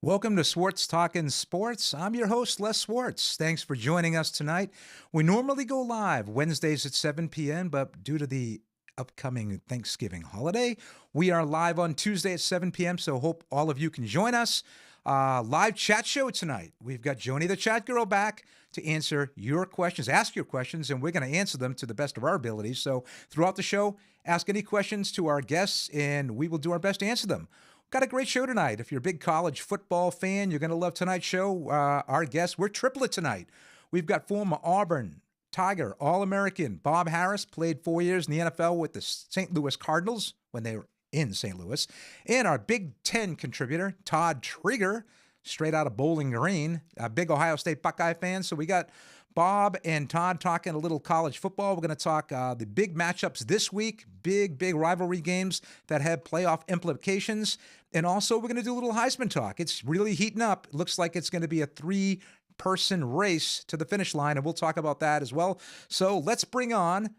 Welcome to Swartz Talkin Sports. I'm your host, Les Swartz. Thanks for joining us tonight. We normally go live Wednesdays at 7 p.m., but due to the upcoming Thanksgiving holiday, we are live on Tuesday at 7 p.m., so hope all of you can join us. Live chat show tonight. We've got Joni the Chat Girl back to answer your questions, ask your questions, and we're going to answer them to the best of our abilities. So throughout the show, ask any questions to our guests, and we will do our best to answer them. Got a great show tonight. If you're a big college football fan, you're going to love tonight's show. Our guests, we're triplet tonight. We've got former Auburn Tiger, All-American Bob Harris, played 4 years in the NFL with the St. Louis Cardinals when they were in St. Louis. And our Big Ten contributor, Todd Treeger, straight out of Bowling Green, a big Ohio State Buckeye fan. So we got Bob and Todd talking a little college football. We're going to talk the big matchups this week, big rivalry games that have playoff implications. And also we're going to do a little Heisman talk. It's really heating up. It looks like it's going to be a three-person race to the finish line, and we'll talk about that as well. So let's bring on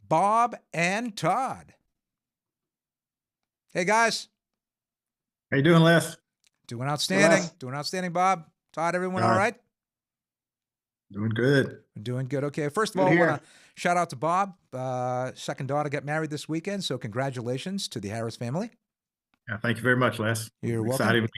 Bob and Todd. Hey, guys. How you doing, Les? Doing outstanding. Doing outstanding, Bob. Todd, everyone all right? Doing good. Doing good. Okay. First of all, I want to shout out to Bob. Second daughter got married this weekend, so congratulations to the Harris family. Yeah, thank you very much, Les. You're welcome.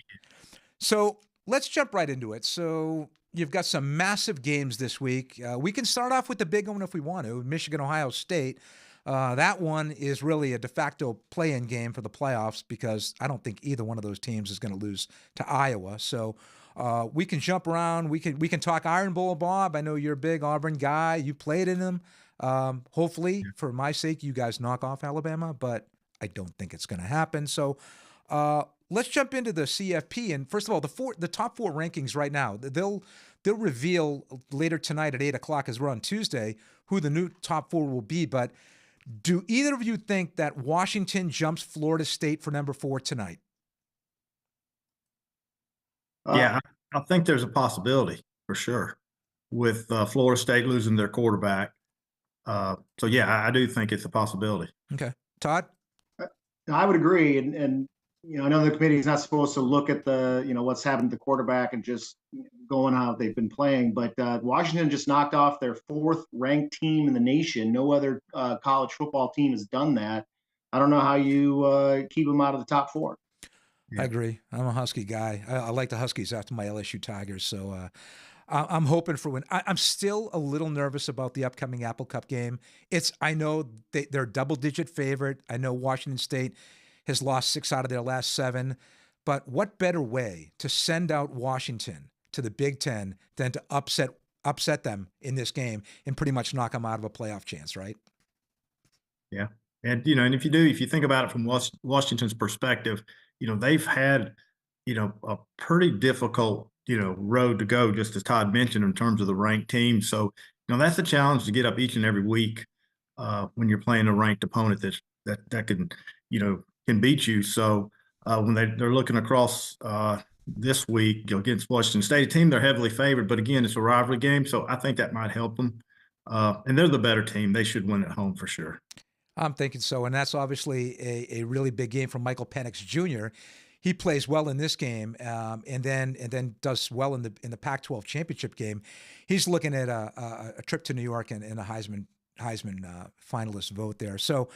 So let's jump right into it. So you've got some massive games this week. We can start off with the big one if we want to, Michigan, Ohio State. That one is really a de facto play-in game for the playoffs because I don't think either one of those teams is going to lose to Iowa. So we can jump around. We can talk Iron Bowl, Bob. I know you're a big Auburn guy. You played in them. Hopefully, for my sake, you guys knock off Alabama, but I don't think it's going to happen. So let's jump into the CFP. And first of all, the top four rankings right now, they'll reveal later tonight at 8 o'clock as we're on Tuesday who the new top four will be. But do either of you think that Washington jumps Florida State for number 4 tonight? Yeah, I think there's a possibility for sure with Florida State losing their quarterback. So, yeah, I do think it's a possibility. Okay. Todd? I would agree. And I know the committee is not supposed to look at what's happened to the quarterback and just going how they've been playing. But Washington just knocked off their 4th ranked team in the nation. No other college football team has done that. I don't know how you keep them out of the top 4. Yeah. I agree. I'm a Husky guy. I like the Huskies after my LSU Tigers. So I'm hoping for win. I'm still a little nervous about the upcoming Apple Cup game. I know they're a double-digit favorite. I know Washington State has lost 6 out of their last 7. But what better way to send out Washington to the Big Ten than to upset them in this game and pretty much knock them out of a playoff chance, right? Yeah. And, and if you think about it from Washington's perspective, they've had, a pretty difficult, road to go, just as Todd mentioned, in terms of the ranked team. So, that's a challenge to get up each and every week when you're playing a ranked opponent that can beat you. So when they're looking across this week against Washington State, a team they're heavily favored, but again, it's a rivalry game. So I think that might help them. And they're the better team. They should win at home for sure. I'm thinking so, and that's obviously a really big game for Michael Penix Jr. He plays well in this game, and then does well in the Pac-12 championship game. He's looking at a trip to New York and a Heisman finalist vote there. So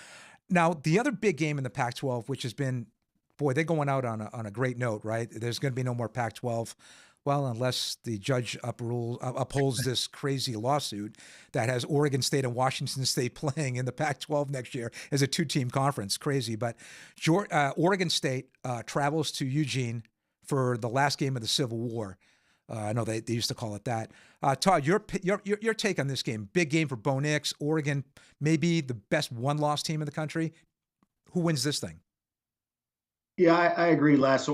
now the other big game in the Pac-12, which has been, boy, they're going out on a great note, right? There's going to be no more Pac-12. Well, unless the judge upholds this crazy lawsuit that has Oregon State and Washington State playing in the Pac-12 next year as a 2-team conference. Crazy. But Oregon State travels to Eugene for the last game of the Civil War. I know they used to call it that. Todd, your take on this game. Big game for Bo Nix. Oregon, maybe the best one-loss team in the country. Who wins this thing? Yeah, I agree, Les.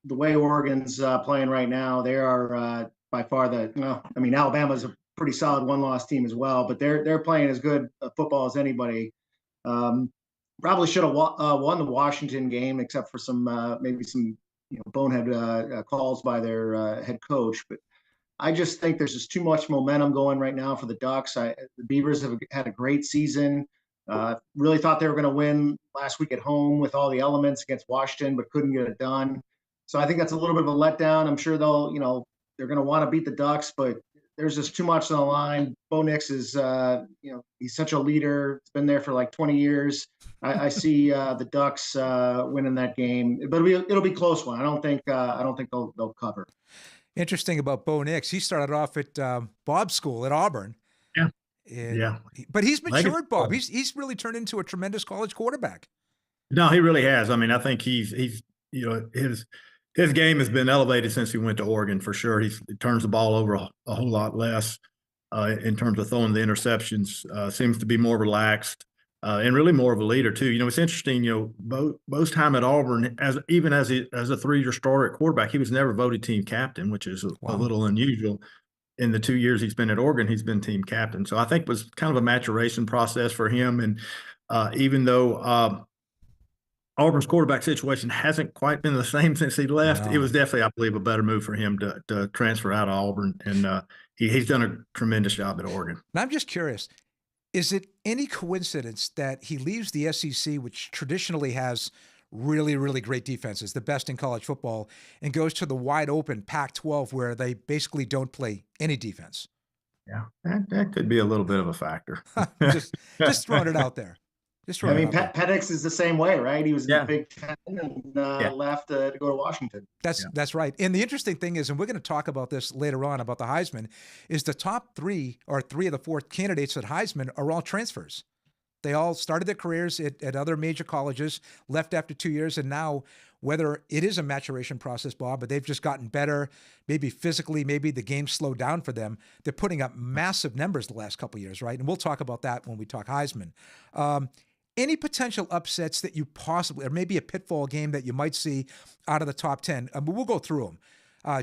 The way Oregon's playing right now, they are by far Alabama's a pretty solid one-loss team as well, but they're playing as good football as anybody. Probably should have won the Washington game, except for maybe some bonehead calls by their head coach. But I just think there's just too much momentum going right now for the Ducks. The Beavers have had a great season. Really thought they were going to win last week at home with all the elements against Washington, but couldn't get it done. So I think that's a little bit of a letdown. I'm sure they'll, they're going to want to beat the Ducks, but there's just too much on the line. Bo Nix is, he's such a leader. He's been there for like 20 years. I see the Ducks winning that game, but it'll be a close one. I don't think they'll cover. Interesting about Bo Nix. He started off at Bob's school at Auburn. Yeah. But he's matured, Bob. He's really turned into a tremendous college quarterback. No, he really has. I mean, I think he's his game has been elevated since he went to Oregon for sure. He turns the ball over a whole lot less in terms of throwing the interceptions. Seems to be more relaxed and really more of a leader too. It's interesting. Bo's time at Auburn, as a 3-year starter at quarterback, he was never voted team captain, which is a little unusual. In the 2 years he's been at Oregon, he's been team captain. So I think it was kind of a maturation process for him. And even though Auburn's quarterback situation hasn't quite been the same since he left, it was definitely, I believe, a better move for him to transfer out of Auburn. And he's done a tremendous job at Oregon. And I'm just curious, is it any coincidence that he leaves the SEC, which traditionally has really, really great defenses, the best in college football, and goes to the wide open Pac-12 where they basically don't play any defense? Yeah, that could be a little bit of a factor. just throwing it out there. Penix is the same way, right? He was in the Big Ten and left to go to Washington. That's right. And the interesting thing is, and we're going to talk about this later on about the Heisman, is the top three of the four candidates at Heisman are all transfers. They all started their careers at other major colleges, left after 2 years, and now, whether it is a maturation process, Bob, but they've just gotten better, maybe physically, maybe the game slowed down for them. They're putting up massive numbers the last couple of years, right? And we'll talk about that when we talk Heisman. Any potential upsets that you possibly, or maybe a pitfall game that you might see out of the top 10? We'll go through them.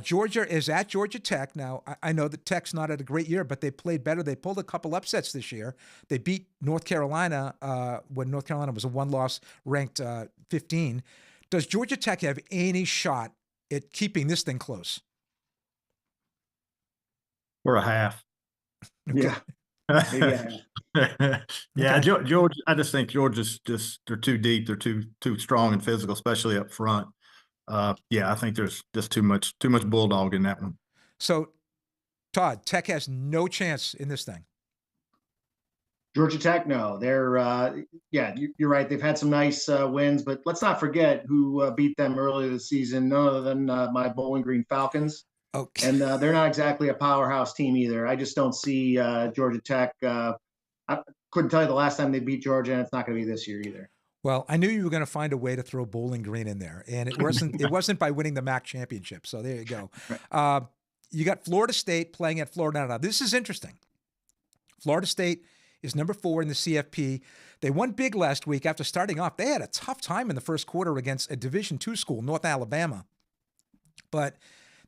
Georgia is at Georgia Tech. Now, I know that Tech's not had a great year, but they played better. They pulled a couple upsets this year. They beat North Carolina when North Carolina was a one-loss, ranked 15. Does Georgia Tech have any shot at keeping this thing close? We're a half. Okay. Yeah. Maybe a half. Yeah, okay. Georgia. I just think Georgia's they're too deep. They're too strong and physical, especially up front. I think there's just too much bulldog in that one. So, Todd, Tech has no chance in this thing. Georgia Tech, no. They're you're right. They've had some nice wins, but let's not forget who beat them earlier this season. None other than my Bowling Green Falcons. Okay. And they're not exactly a powerhouse team either. I just don't see Georgia Tech. I couldn't tell you the last time they beat Georgia, and it's not going to be this year either. Well, I knew you were going to find a way to throw Bowling Green in there, and it wasn't by winning the MAC championship. So there you go. Right. You got Florida State playing at Florida. Now, this is interesting. Florida State is number 4 in the CFP. They won big last week after starting off. They had a tough time in the first quarter against a Division II school, North Alabama. But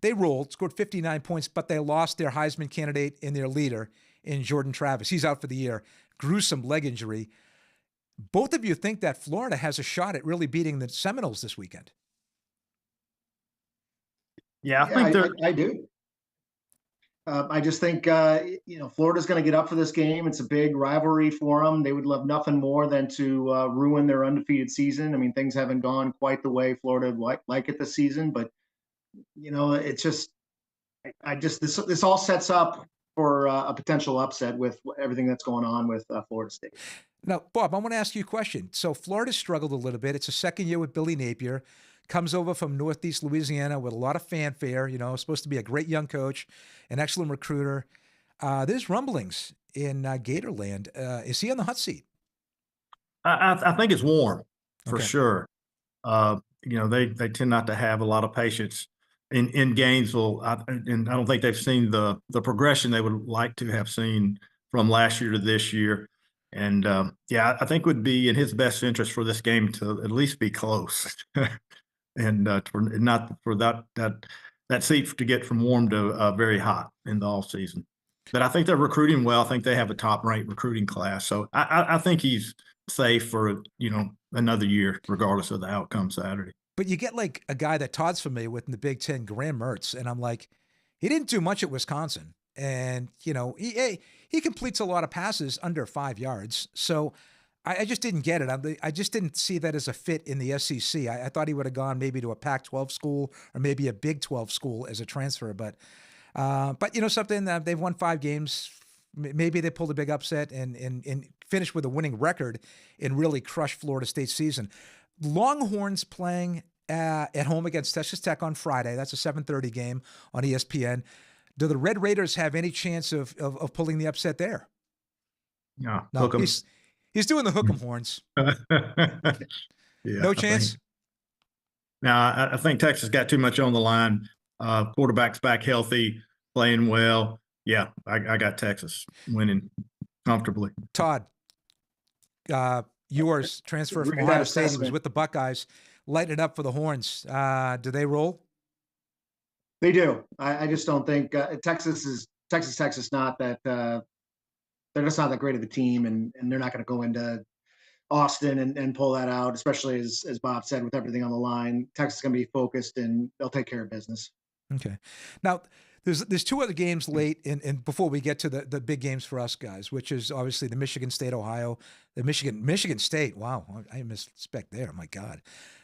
they rolled, scored 59 points, but they lost their Heisman candidate and their leader in Jordan Travis. He's out for the year. Gruesome leg injury. Both of you think that Florida has a shot at really beating the Seminoles this weekend? Yeah, I do. I just think, Florida's going to get up for this game. It's a big rivalry for them. They would love nothing more than to ruin their undefeated season. I mean, things haven't gone quite the way Florida would like it this season, but, it's just, this all sets up for a potential upset with everything that's going on with Florida State. Now, Bob, I want to ask you a question. So Florida struggled a little bit. It's a second year with Billy Napier. Comes over from Northeast Louisiana with a lot of fanfare, supposed to be a great young coach, an excellent recruiter. There's rumblings in Gatorland. Is he on the hot seat? I think it's warm for sure. They tend not to have a lot of patience in Gainesville. And I don't think they've seen the progression they would like to have seen from last year to this year. And I think it would be in his best interest for this game to at least be close. And not for that seat to get from warm to very hot in the off season. But I think they're recruiting well. I think they have a top-ranked recruiting class. So I think he's safe for, another year, regardless of the outcome Saturday. But you get like a guy that Todd's familiar with in the Big Ten, Graham Mertz, and I'm like, he didn't do much at Wisconsin. And, he completes a lot of passes under 5 yards. So I just didn't get it. I just didn't see that as a fit in the SEC. I thought he would have gone maybe to a Pac-12 school or maybe a Big 12 school as a transfer. But you know something, they've won 5 games. Maybe they pulled a big upset and finished with a winning record and really crushed Florida State's season. Longhorns playing at home against Texas Tech on Friday. That's a 7:30 game on ESPN. Do the Red Raiders have any chance of pulling the upset there? Yeah, No, he's doing the hook 'em horns. Yeah, No chance. Now, I think Texas got too much on the line. Quarterback's back healthy, playing well. Yeah, I got Texas winning comfortably. Todd, yours transfer from Ohio State. He was with the Buckeyes, lighting it up for the Horns. Do they roll? They do. I just don't think Texas not that they're just not that great of a team, and they're not going to go into Austin and pull that out, especially as Bob said, with everything on the line. Texas is going to be focused and they'll take care of business. Okay. Now there's 2 other games late and before we get to the big games for us guys, which is obviously the Michigan State, Ohio, the Michigan State. Wow. I misspec there. My God,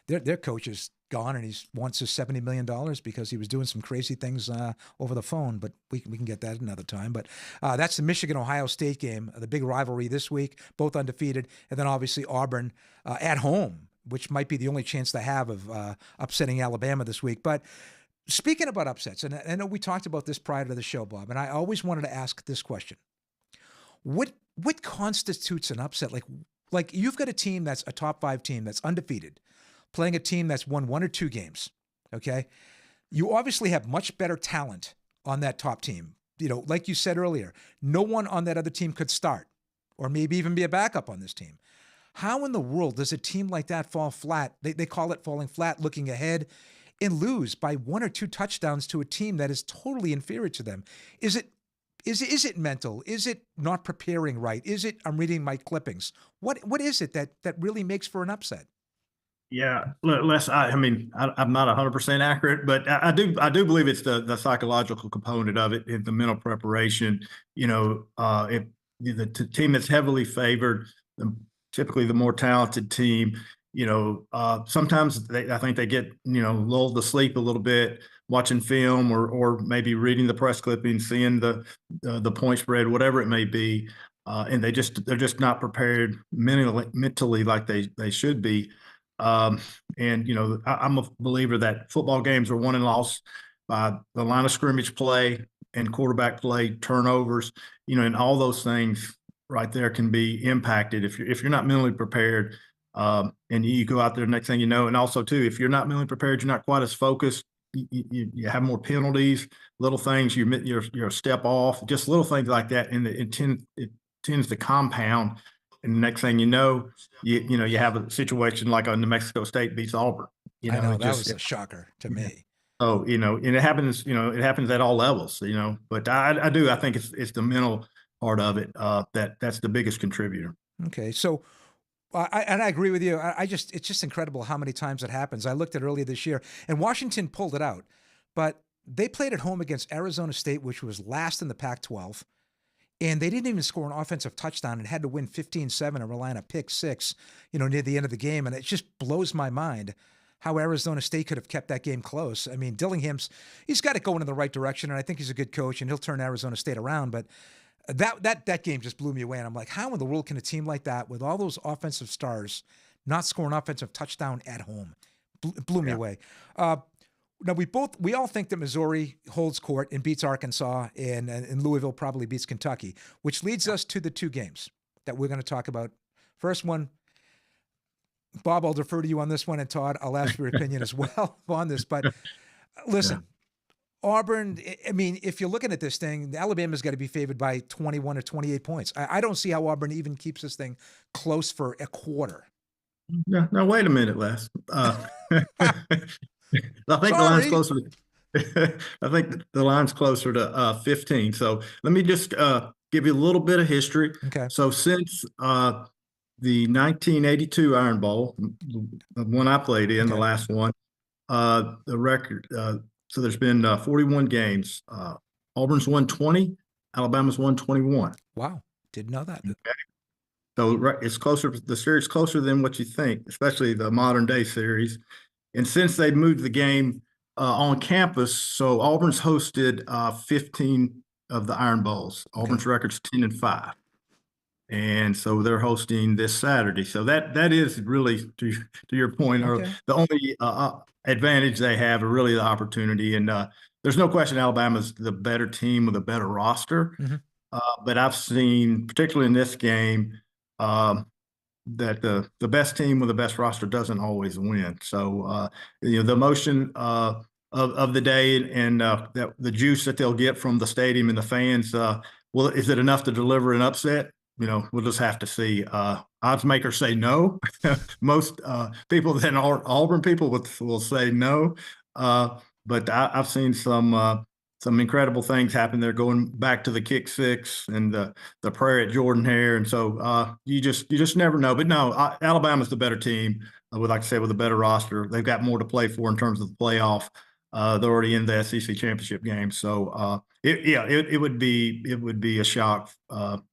their coach is gone and he wants his $70 million because he was doing some crazy things over the phone, but we can get that another time. But that's the Michigan Ohio State game, the big rivalry this week, both undefeated. And then obviously Auburn at home, which might be the only chance they have of upsetting Alabama this week. But speaking about upsets, and I know we talked about this prior to the show, Bob, and I always wanted to ask this question. What constitutes an upset? Like you've got a team that's a top 5 team that's undefeated, playing a team that's won 1 or 2 games, okay? You obviously have much better talent on that top team. You know, like you said earlier, no one on that other team could start or maybe even be a backup on this team. How in the world does a team like that fall flat? They call it falling flat, looking ahead, and lose by 1 or 2 touchdowns to a team that is totally inferior to them. Is it mental? Is it not preparing right? Is it I'm reading my clippings? What is it that really makes for an upset? Yeah, Les, I mean, I'm not 100% accurate, but I do believe it's the psychological component of it, the mental preparation. You know, if the team that's heavily favored, typically the more talented team, you know, sometimes I think they get, you know, lulled to sleep a little bit watching film or maybe reading the press clipping, seeing the point spread, whatever it may be, and they're just not prepared mentally like they should be. And you know, I'm a believer that football games are won and lost by the line of scrimmage play and quarterback play, turnovers, you know, and all those things right there can be impacted if you're not mentally prepared. And you go out there, next thing you know, and also too, if you're not mentally prepared, you're not quite as focused. You have more penalties, little things. You're a step off, just little things like that, and it tends to compound. And the next thing you know, you have a situation like a New Mexico State beats Auburn. You know, I know that was a shocker to me. Oh, you know, and it happens. You know, it happens at all levels. You know, but I think it's the mental part of it that's the biggest contributor. Okay, so I agree with you. It's just incredible how many times it happens. I looked at earlier this year, and Washington pulled it out, but they played at home against Arizona State, which was last in the Pac-12. And they didn't even score an offensive touchdown and had to win 15-7 and rely on a pick 6, you know, near the end of the game. And it just blows my mind how Arizona State could have kept that game close. I mean, Dillingham's, he's got it going in the right direction, and I think he's a good coach, and he'll turn Arizona State around. But that game just blew me away. And I'm like, how in the world can a team like that with all those offensive stars not score an offensive touchdown at home? Blew me away. Now we all think that Missouri holds court and beats Arkansas, and Louisville probably beats Kentucky, which leads us to the 2 games that we're going to talk about. First one, Bob, I'll defer to you on this one, and Todd, I'll ask your opinion as well on this. But listen, Auburn, I mean, if you're looking at this thing, Alabama's got to be favored by 21 or 28 points. I don't see how Auburn even keeps this thing close for a quarter. No, wait a minute, Les. I think the line's closer to, I think the line's closer to 15. So let me just give you a little bit of history. Okay. So since the 1982 Iron Bowl, the one I played in, the last one, the record. So there's been 41 games. Auburn's won 20. Alabama's won 21. Wow, didn't know that. Okay. So it's closer. The series closer than what you think, especially the modern day series. And since they moved the game on campus, so Auburn's hosted 15 of the Iron Bowls. Auburn's record's 10-5. And so they're hosting this Saturday. So that is really, to your point, or the only advantage they have, or really the opportunity. And there's no question Alabama's the better team with a better roster. But I've seen, particularly in this game, that the best team with the best roster doesn't always win. So the emotion of the day and that the juice that they'll get from the stadium and the fans, well, is it enough to deliver an upset? We'll just have to see. Odds makers say no. Most people that are Auburn people will say no. But I've seen some incredible things happen there, going back to the kick six and the prayer at Jordan Hare. And so you just never know. But no, Alabama's the better team. With, like I said, with a better roster. They've got more to play for in terms of the playoff. They're already in the SEC championship game. So it would be a shock.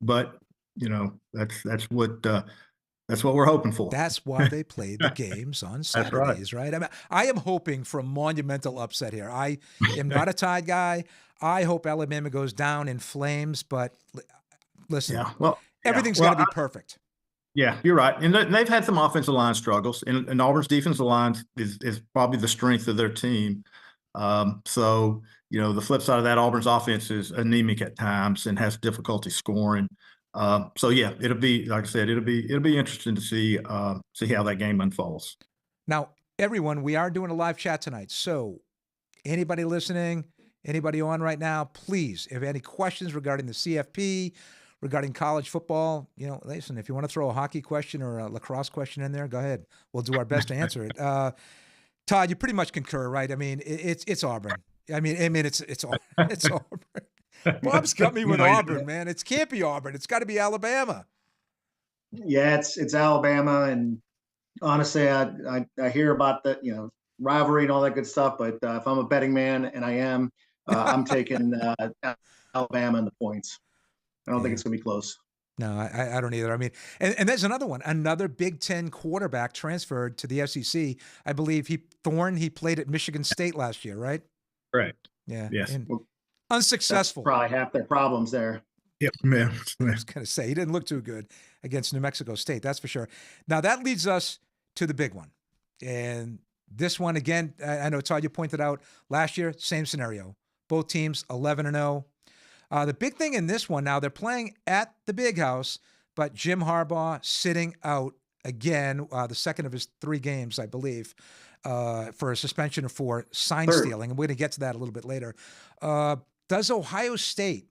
But that's what we're hoping for. That's why they played the games on Saturdays, right? I mean, I am hoping for a monumental upset here. I am not a Tide guy. I hope Alabama goes down in flames, but listen, everything's got to be perfect. Yeah, you're right. And they've had some offensive line struggles, and Auburn's defensive line is probably the strength of their team. So, the flip side of that, Auburn's offense is anemic at times and has difficulty scoring. So yeah, it'll be, like I said, it'll be interesting to see how that game unfolds. Now, everyone, we are doing a live chat tonight. So anybody listening, anybody on right now, please, if any questions regarding the CFP, regarding college football, listen, if you want to throw a hockey question or a lacrosse question in there, go ahead. We'll do our best to answer it. Todd, you pretty much concur, right? I mean, it's Auburn. I mean, it's Auburn. Bob's got me with Auburn, man. It can't be Auburn. It's got to be Alabama. Yeah, it's Alabama, and honestly, I hear about the rivalry and all that good stuff. But if I'm a betting man, and I am, I'm taking Alabama in the points. I don't think it's going to be close. No, I don't either. I mean, and there's another one. Another Big Ten quarterback transferred to the SEC. I believe he played at Michigan State last year, right? Correct. Yeah. Yes. Unsuccessful. That's probably half their problems there. Yep, man. I was going to say, he didn't look too good against New Mexico State, that's for sure. Now, that leads us to the big one. And this one, again, I know, Todd, you pointed out last year, same scenario. Both teams 11-0. The big thing in this one, now they're playing at the Big House, but Jim Harbaugh sitting out again, the second of his 3 games, I believe, for a suspension for sign stealing. And we're going to get to that a little bit later. Does Ohio State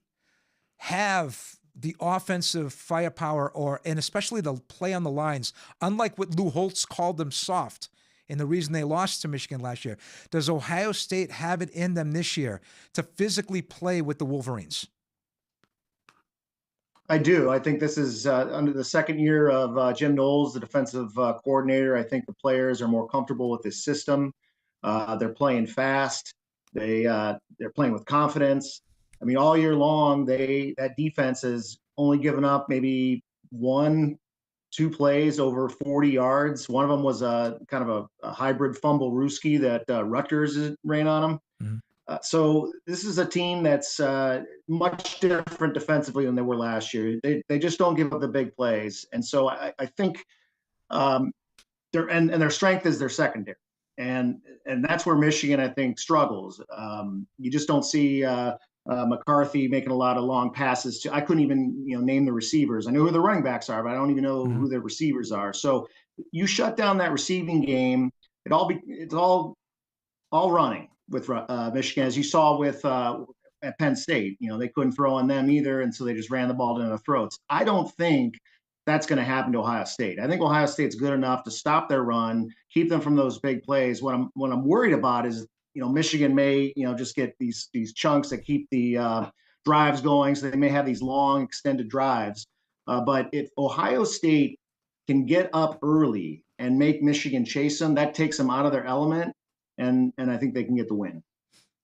have the offensive firepower and especially the play on the lines, unlike what Lou Holtz called them soft and the reason they lost to Michigan last year? Does Ohio State have it in them this year to physically play with the Wolverines? I do. I think this is under the second year of Jim Knowles, the defensive coordinator. I think the players are more comfortable with his system. They're playing fast. They're playing with confidence. I mean, all year long, that defense has only given up maybe 1-2 plays over 40 yards. One of them was a kind of a hybrid fumble Ruski that Rutgers ran on them. Mm-hmm. So this is a team that's much different defensively than they were last year. They just don't give up the big plays, and so I think their strength is their secondary. And that's where Michigan, I think, struggles. You just don't see McCarthy making a lot of long passes. I couldn't even name the receivers. I know who the running backs are, but I don't even know who their receivers are. So you shut down that receiving game. It's all running with Michigan, as you saw with at Penn State. They couldn't throw on them either, and so they just ran the ball down their throats. I don't think that's going to happen to Ohio State. I think Ohio State's good enough to stop their run, keep them from those big plays. What I'm worried about is, Michigan may, just get these chunks that keep the drives going. So they may have these long extended drives. But if Ohio State can get up early and make Michigan chase them, that takes them out of their element. And I think they can get the win.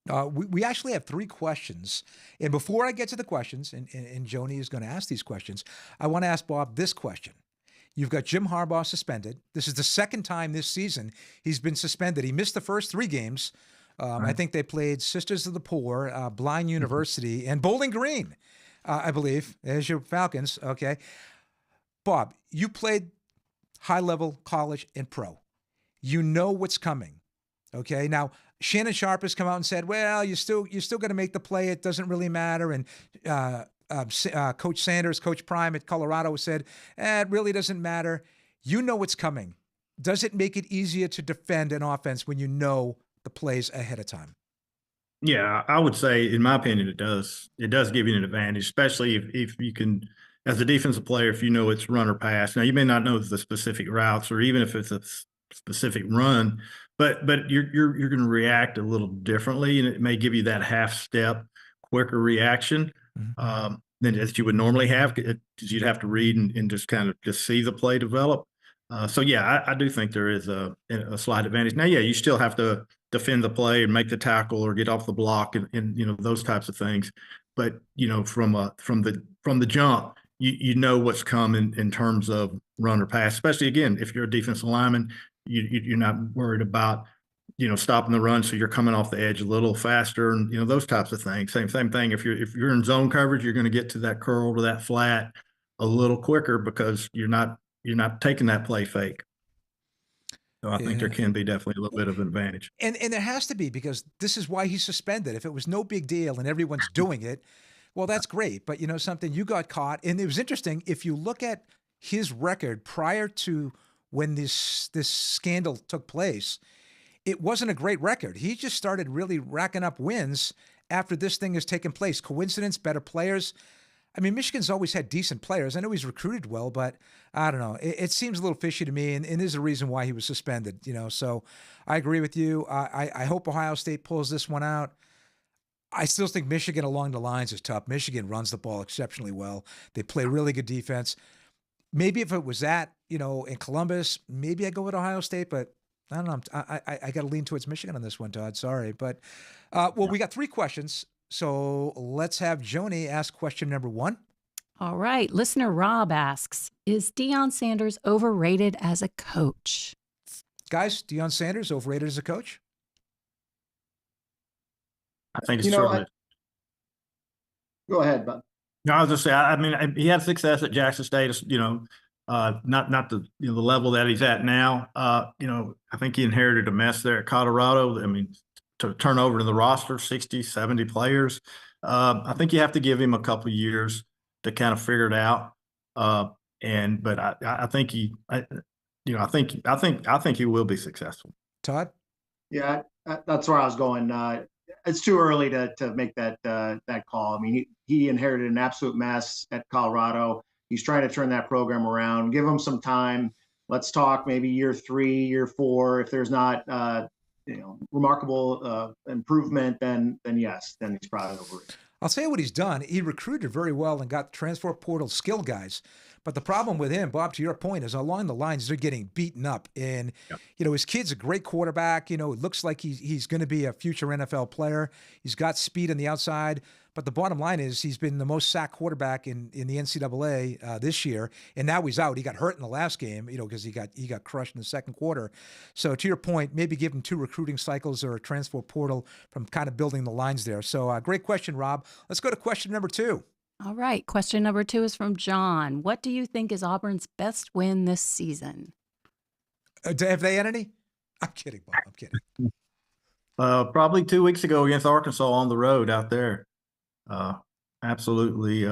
We actually have 3 questions. And before I get to the questions, and Joni is going to ask these questions, I want to ask Bob this question. You've got Jim Harbaugh suspended. This is the second time this season he's been suspended. He missed the first 3 games. I think they played Sisters of the Poor, Blind University, and Bowling Green, I believe. There's your Falcons. Okay. Bob, you played high-level college and pro. You know what's coming. Okay. Now, Shannon Sharp has come out and said, well, you're still going to make the play. It doesn't really matter. And Coach Sanders, Coach Prime at Colorado said, it really doesn't matter. You know what's coming. Does it make it easier to defend an offense when you know the plays ahead of time? Yeah, I would say, in my opinion, it does. It does give you an advantage, especially if you can, as a defensive player, if you know it's run or pass. Now, you may not know the specific routes, or even if it's a specific run, but you're going to react a little differently, and it may give you that half step quicker reaction than as you would normally have, because you'd have to read and just kind of just see the play develop. So yeah, I do think there is a slight advantage. Now, yeah, you still have to defend the play and make the tackle or get off the block and you know, those types of things. But you know, from the jump, you know what's coming in terms of run or pass. Especially again, if you're a defensive lineman, you're not worried about, you know, stopping the run, so you're coming off the edge a little faster, and you know, those types of things. Same thing. If you're in zone coverage, you're going to get to that curl to that flat a little quicker because you're not taking that play fake. So I think there can be definitely a little bit of an advantage. And there has to be, because this is why he's suspended. If it was no big deal and everyone's doing it, well, that's great. But you know something, you got caught. And it was interesting, if you look at his record prior to when this scandal took place, it wasn't a great record. He just started really racking up wins after this thing has taken place. Coincidence, better players. I mean, Michigan's always had decent players. I know he's recruited well, but I don't know. It seems a little fishy to me, and there's a reason why he was suspended, you know. So I agree with you. I hope Ohio State pulls this one out. I still think Michigan along the lines is tough. Michigan runs the ball exceptionally well. They play really good defense. Maybe if it was that, you know, in Columbus, maybe I go with Ohio State, but I don't know. I got to lean towards Michigan on this one, Todd. Sorry. But, we got 3 questions. So let's have Joni ask question number 1. All right. Listener Rob asks, is Deion Sanders overrated as a coach? Guys, Deion Sanders overrated as a coach? I think it's certainly. Go ahead, Bob. No, I was just saying. I mean, he had success at Jackson State. You know, not the the level that he's at now. You know, I think he inherited a mess there at Colorado. I mean, to turn over to the roster 60, 70 players. I think you have to give him a couple of years to kind of figure it out. But I think I think he will be successful. Todd? Yeah, that's where I was going. It's too early to make that call. I mean, he inherited an absolute mess at Colorado. He's trying to turn that program around. Give him some time. Let's talk maybe year 3, year 4. If there's not remarkable improvement, then yes, then he's probably overrated. I'll tell you what he's done. He recruited very well and got transfer portal skill guys. But the problem with him, Bob, to your point, is along the lines, they're getting beaten up. And, you know, his kid's a great quarterback. You know, it looks like he's going to be a future NFL player. He's got speed on the outside. But the bottom line is he's been the most sacked quarterback in the NCAA this year. And now he's out. He got hurt in the last game, you know, because he got crushed in the second quarter. So to your point, maybe give him 2 recruiting cycles or a transfer portal from kind of building the lines there. So great question, Rob. Let's go to question number 2. All right. Question number 2 is from John. What do you think is Auburn's best win this season? Have they had any? I'm kidding, Bob. I'm kidding. Probably 2 weeks ago against Arkansas on the road out there. Absolutely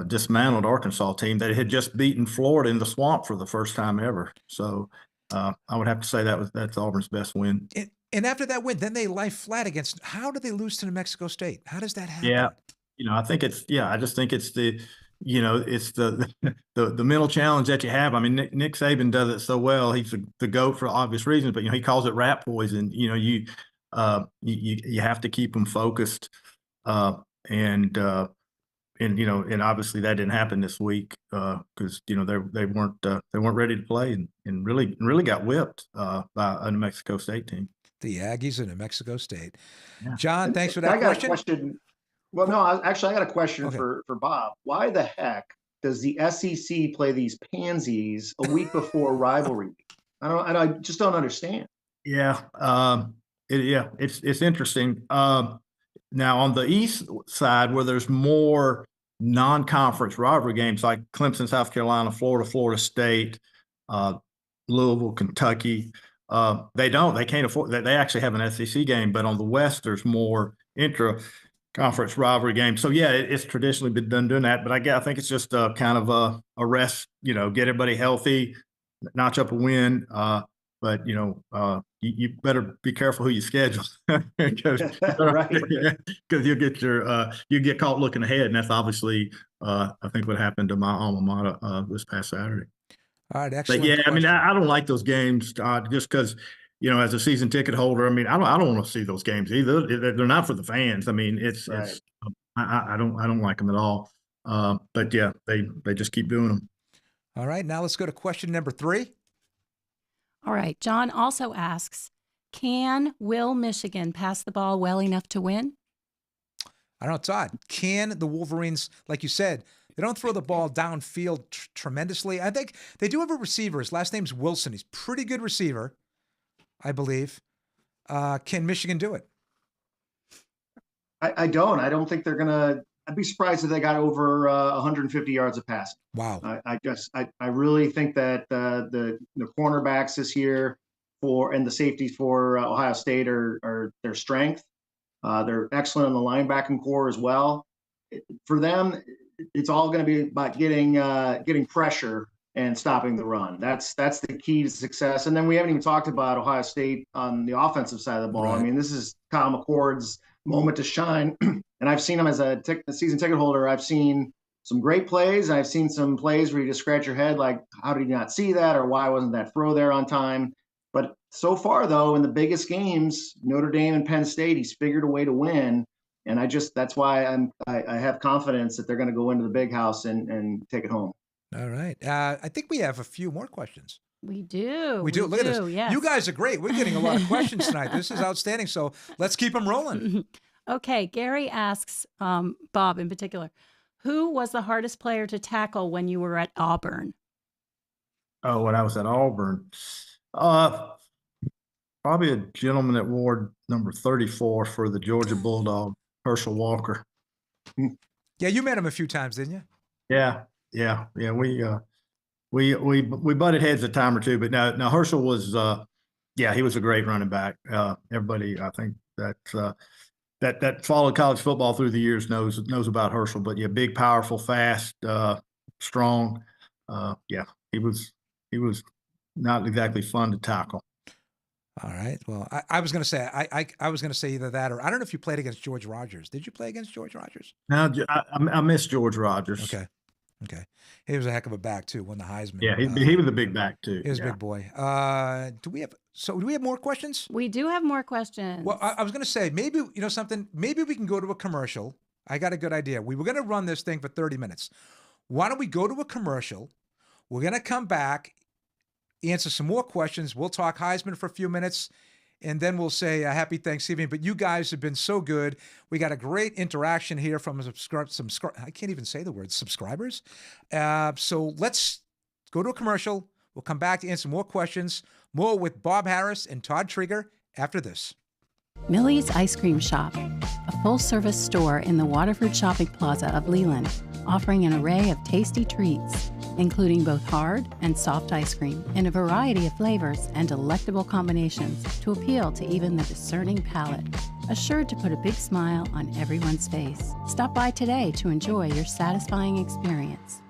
dismantled Arkansas team that had just beaten Florida in the swamp for the first time ever. So I would have to say that's Auburn's best win. And after that win, then they lie flat against. How do they lose to New Mexico State? How does that happen? Yeah. You know, I just think it's the mental challenge that you have. I mean, Nick Saban does it so well. He's the GOAT for obvious reasons, but, you know, he calls it rat poison. You know, you have to keep them focused. And obviously that didn't happen this week because, you know, they weren't ready to play and really got whipped by a New Mexico State team. The Aggies of New Mexico State. Yeah. John, thanks for that I got question. a question. Well, no, I got a question Okay. for Bob. Why the heck does the SEC play these pansies a week before rivalry? I just don't understand. Yeah, it's interesting. Now on the east side, where there's more non-conference rivalry games like Clemson, South Carolina, Florida State, Louisville, Kentucky, they can't afford that. They actually have an SEC game, but on the west, there's more intra-conference rivalry games. So yeah, it's traditionally been done doing that. But I think it's just kind of a rest, get everybody healthy, notch up a win. But you better be careful who you schedule because Right. you'll get caught looking ahead, and that's obviously I think what happened to my alma mater this past Saturday. All right, excellent. But yeah, question. I don't like those games just because as a season ticket holder, I don't want to see those games either. They're not for the fans. It's I don't like them at all. But yeah, they just keep doing them. All right, now let's go to question number 3. All right. John also asks, will Michigan pass the ball well enough to win? I don't know, Todd. Can the Wolverines, like you said, they don't throw the ball downfield tremendously. I think they do have a receiver. His last name's Wilson. He's a pretty good receiver, I believe. Can Michigan do it? I don't think they're gonna. I'd be surprised if they got over 150 yards of passing. Wow. I really think that the cornerbacks this year and the safeties for Ohio State are their strength. They're excellent in the linebacking core as well. For them, it's all going to be about getting pressure and stopping the run. That's the key to success. And then we haven't even talked about Ohio State on the offensive side of the ball. Right. This is Kyle McCord's moment to shine. And I've seen him as a season ticket holder. I've seen some great plays. I've seen some plays where you just scratch your head like, how did you not see that? Or why wasn't that throw there on time? But so far, though, in the biggest games, Notre Dame and Penn State, he's figured a way to win. And that's why I have confidence that they're going to go into the big house and take it home. All right. I think we have a few more questions. We do. We do. Look at this. Yes. You guys are great. We're getting a lot of questions tonight. This is outstanding. So let's keep them rolling. Okay. Gary asks, Bob in particular, who was the hardest player to tackle when you were at Auburn? Oh, when I was at Auburn, probably a gentleman that wore number 34 for the Georgia Bulldog, Herschel Walker. Yeah, you met him a few times, didn't you? Yeah. We butted heads a time or two, but now Herschel was he was a great running back. Everybody, I think that followed college football through the years knows about Herschel. But yeah, big, powerful, fast, strong. He was not exactly fun to tackle. All right. Well, I was going to say I was going to say either that or I don't know if you played against George Rogers. Did you play against George Rogers? No, I miss George Rogers. Okay. He was a heck of a back too. Won the Heisman. Yeah, he was a big back too. He was a big boy. Do we have more questions? We do have more questions. Well, I was going to say maybe something. Maybe we can go to a commercial. I got a good idea. We were going to run this thing for 30 minutes. Why don't we go to a commercial? We're going to come back, answer some more questions. We'll talk Heisman for a few minutes, and then we'll say happy Thanksgiving. But you guys have been so good. We got a great interaction here from I can't even say the word subscribers. So let's go to a commercial. We'll come back to answer more questions. More with Bob Harris and Todd Treeger after this. Millie's Ice Cream Shop, a full-service store in the Waterford Shopping Plaza of Leland, offering an array of tasty treats, including both hard and soft ice cream in a variety of flavors and delectable combinations to appeal to even the discerning palate, assured to put a big smile on everyone's face. Stop by today to enjoy your satisfying experience.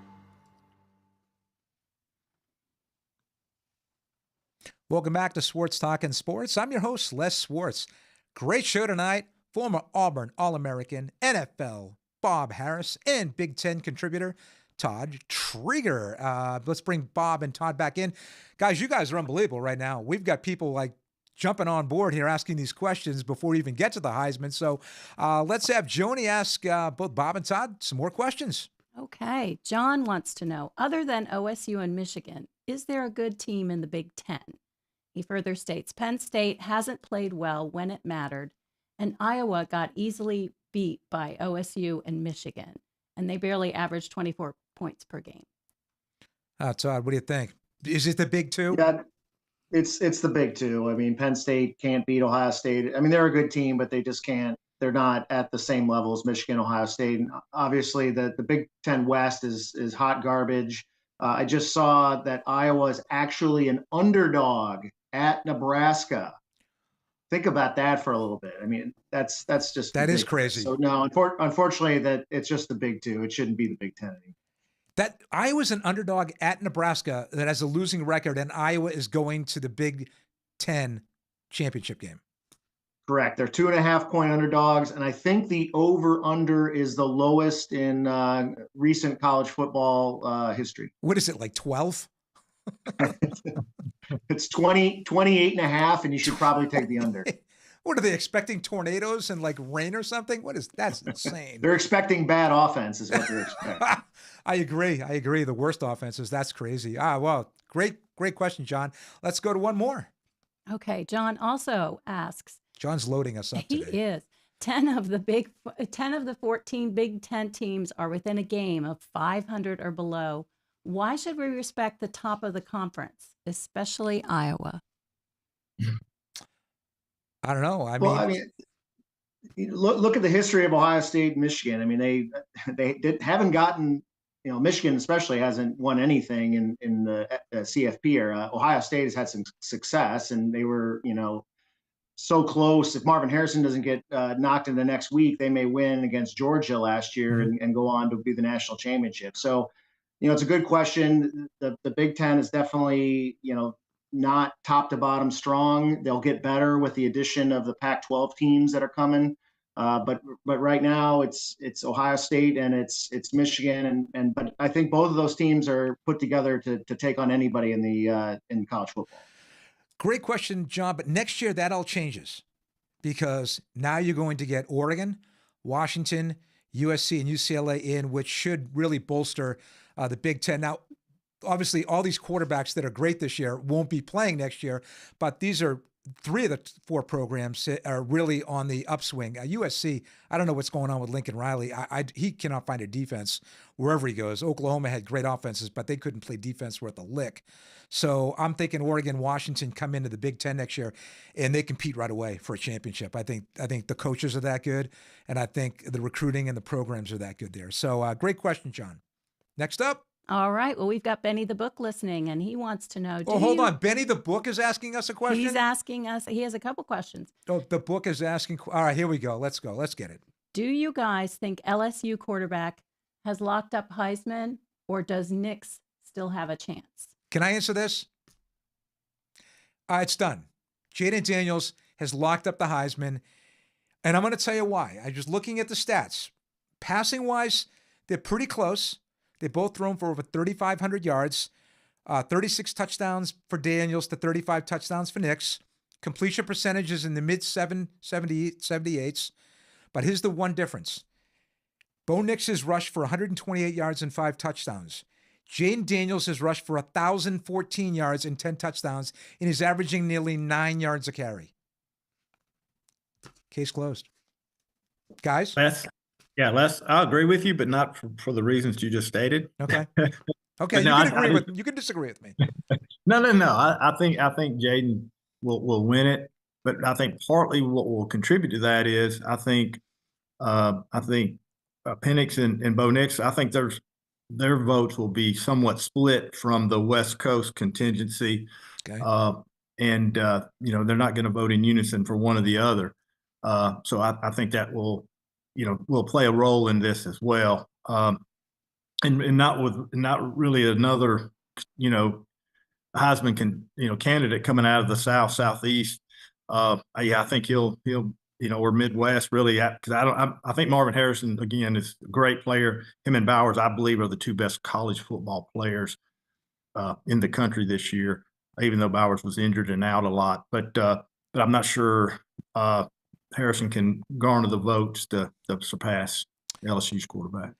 Welcome back to Swartz Talkin Sports. I'm your host, Les Swartz. Great show tonight. Former Auburn All-American, NFL Bob Harris, and Big Ten contributor Todd Treeger. Let's bring Bob and Todd back in. Guys, you guys are unbelievable right now. We've got people like jumping on board here asking these questions before we even get to the Heisman. So let's have Joni ask both Bob and Todd some more questions. Okay. John wants to know, other than OSU and Michigan, is there a good team in the Big Ten? He further states Penn State hasn't played well when it mattered, and Iowa got easily beat by OSU and Michigan, and they barely averaged 24 points per game. Todd, what do you think? Is it the big two? Yeah, it's the big two. I mean, Penn State can't beat Ohio State. I mean, they're a good team, but they just can't. They're not at the same level as Michigan, Ohio State. And obviously, the Big Ten West is hot garbage. I just saw that Iowa is actually an underdog at Nebraska. Think about that for a little bit. I mean, that's just that ridiculous. is crazy. So no, unfortunately, that it's just the Big Two. It shouldn't be the Big Ten anymore. That Iowa's an underdog at Nebraska that has a losing record, and Iowa is going to the Big Ten championship game. Correct. They're 2.5-point underdogs, and I think the over/under is the lowest in recent college football history. What is it, like 12? It's 28.5, and you should probably take the under. What are they expecting? Tornadoes and like rain or something? That's insane. They're expecting bad offense is what they're expecting. I agree. The worst offenses. That's crazy. Well, great question, John. Let's go to one more. Okay. John also asks. John's loading us up today. He is. 10 of the 14 Big Ten teams are within a game of 500 or below. Why should we respect the top of the conference, especially Iowa? I don't know. I mean, look at the history of Ohio State and Michigan. I mean, they haven't gotten, Michigan especially hasn't won anything in the CFP era. Ohio State has had some success, and they were, so close. If Marvin Harrison doesn't get knocked in the next week, they may win against Georgia last year and go on to be the national championship. So, it's a good question. The Big Ten is definitely, not top to bottom strong. They'll get better with the addition of the Pac-12 teams that are coming. But right now it's Ohio State and it's Michigan but I think both of those teams are put together to take on anybody in college football. Great question, John. But next year that all changes because now you're going to get Oregon, Washington, USC, and UCLA in, which should really bolster the Big Ten. Now, obviously, all these quarterbacks that are great this year won't be playing next year, but these are three of the four programs are really on the upswing. USC, I don't know what's going on with Lincoln Riley. He cannot find a defense wherever he goes. Oklahoma had great offenses, but they couldn't play defense worth a lick. So I'm thinking Oregon, Washington come into the Big Ten next year, and they compete right away for a championship. I think the coaches are that good, and I think the recruiting and the programs are that good there. So great question, John. Next up. All right. Well, we've got Benny the Book listening, and he wants to know. Hold on. Benny the Book is asking us a question? He's asking us. He has a couple questions. Oh, the book is asking. All right, here we go. Let's go. Let's get it. Do you guys think LSU quarterback has locked up Heisman, or does Nix still have a chance? Can I answer this? It's done. Jaden Daniels has locked up the Heisman, and I'm going to tell you why. I'm just looking at the stats. Passing-wise, they're pretty close. They both thrown for over 3,500 yards, 36 touchdowns for Daniels to 35 touchdowns for Nix. Completion percentage is in the mid-78s. But here's the one difference. Bo Nix has rushed for 128 yards and 5 touchdowns. Jaden Daniels has rushed for 1,014 yards and 10 touchdowns, and is averaging nearly 9 yards a carry. Case closed. Guys? Les, I agree with you, but not for the reasons you just stated. Okay. You can disagree with me. No. I think Jaden will win it, but I think partly what will contribute to that is I think Penix and Bo Nix. I think their votes will be somewhat split from the West Coast contingency, okay. And they're not going to vote in unison for one or the other. So I think that will play a role in this as well. And not really another, Heisman candidate coming out of the Southeast. I think he'll or Midwest really, because I think Marvin Harrison again is a great player. Him and Bowers, I believe, are the two best college football players in the country this year. Even though Bowers was injured and out a lot, but I'm not sure Harrison can garner the votes to surpass LSU's quarterback.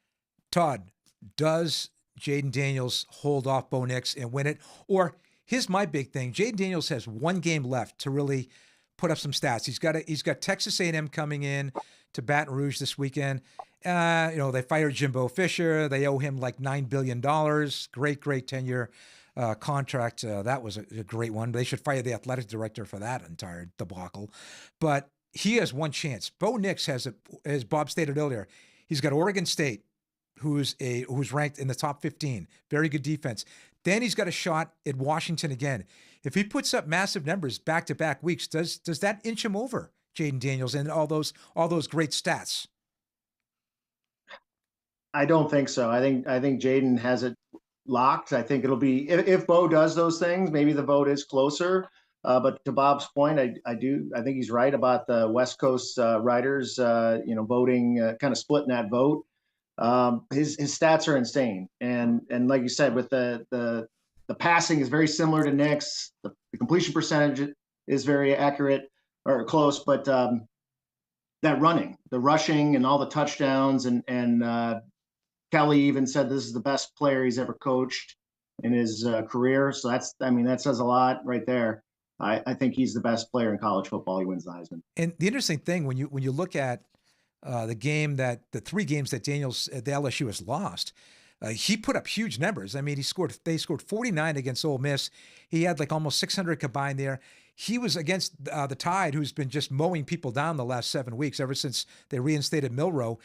Todd, does Jaden Daniels hold off Bo Nix and win it? Or Here's my big thing. Jaden Daniels has one game left to really put up some stats. He's got Texas A&M coming in to Baton Rouge this weekend. They fired Jimbo Fisher. They owe him like $9 billion. Great tenure contract. That was a great one. They should fire the athletic director for that entire debacle. But he has one chance. Bo Nix has, as Bob stated earlier, he's got Oregon State, who's ranked in the top 15. Very good defense. Then he's got a shot at Washington again. If he puts up massive numbers back-to-back weeks, does that inch him over Jaden Daniels and all those great stats? I don't think so. I think Jaden has it locked. I think it'll be if Bo does those things, maybe the vote is closer. But to Bob's point, I think he's right about the West Coast writers, voting, kind of splitting that vote. His stats are insane, and like you said, with the passing is very similar to Nick's. The completion percentage is very accurate or close, but that running, the rushing, and all the touchdowns, and Kelly even said this is the best player he's ever coached in his career. So that says a lot right there. I think he's the best player in college football. He wins the Heisman. And the interesting thing when you look at the three games that the LSU has lost, he put up huge numbers. I mean, they scored 49 against Ole Miss. He had like almost 600 combined there. He was against the Tide, who's been just mowing people down the last 7 weeks ever since they reinstated Milroe.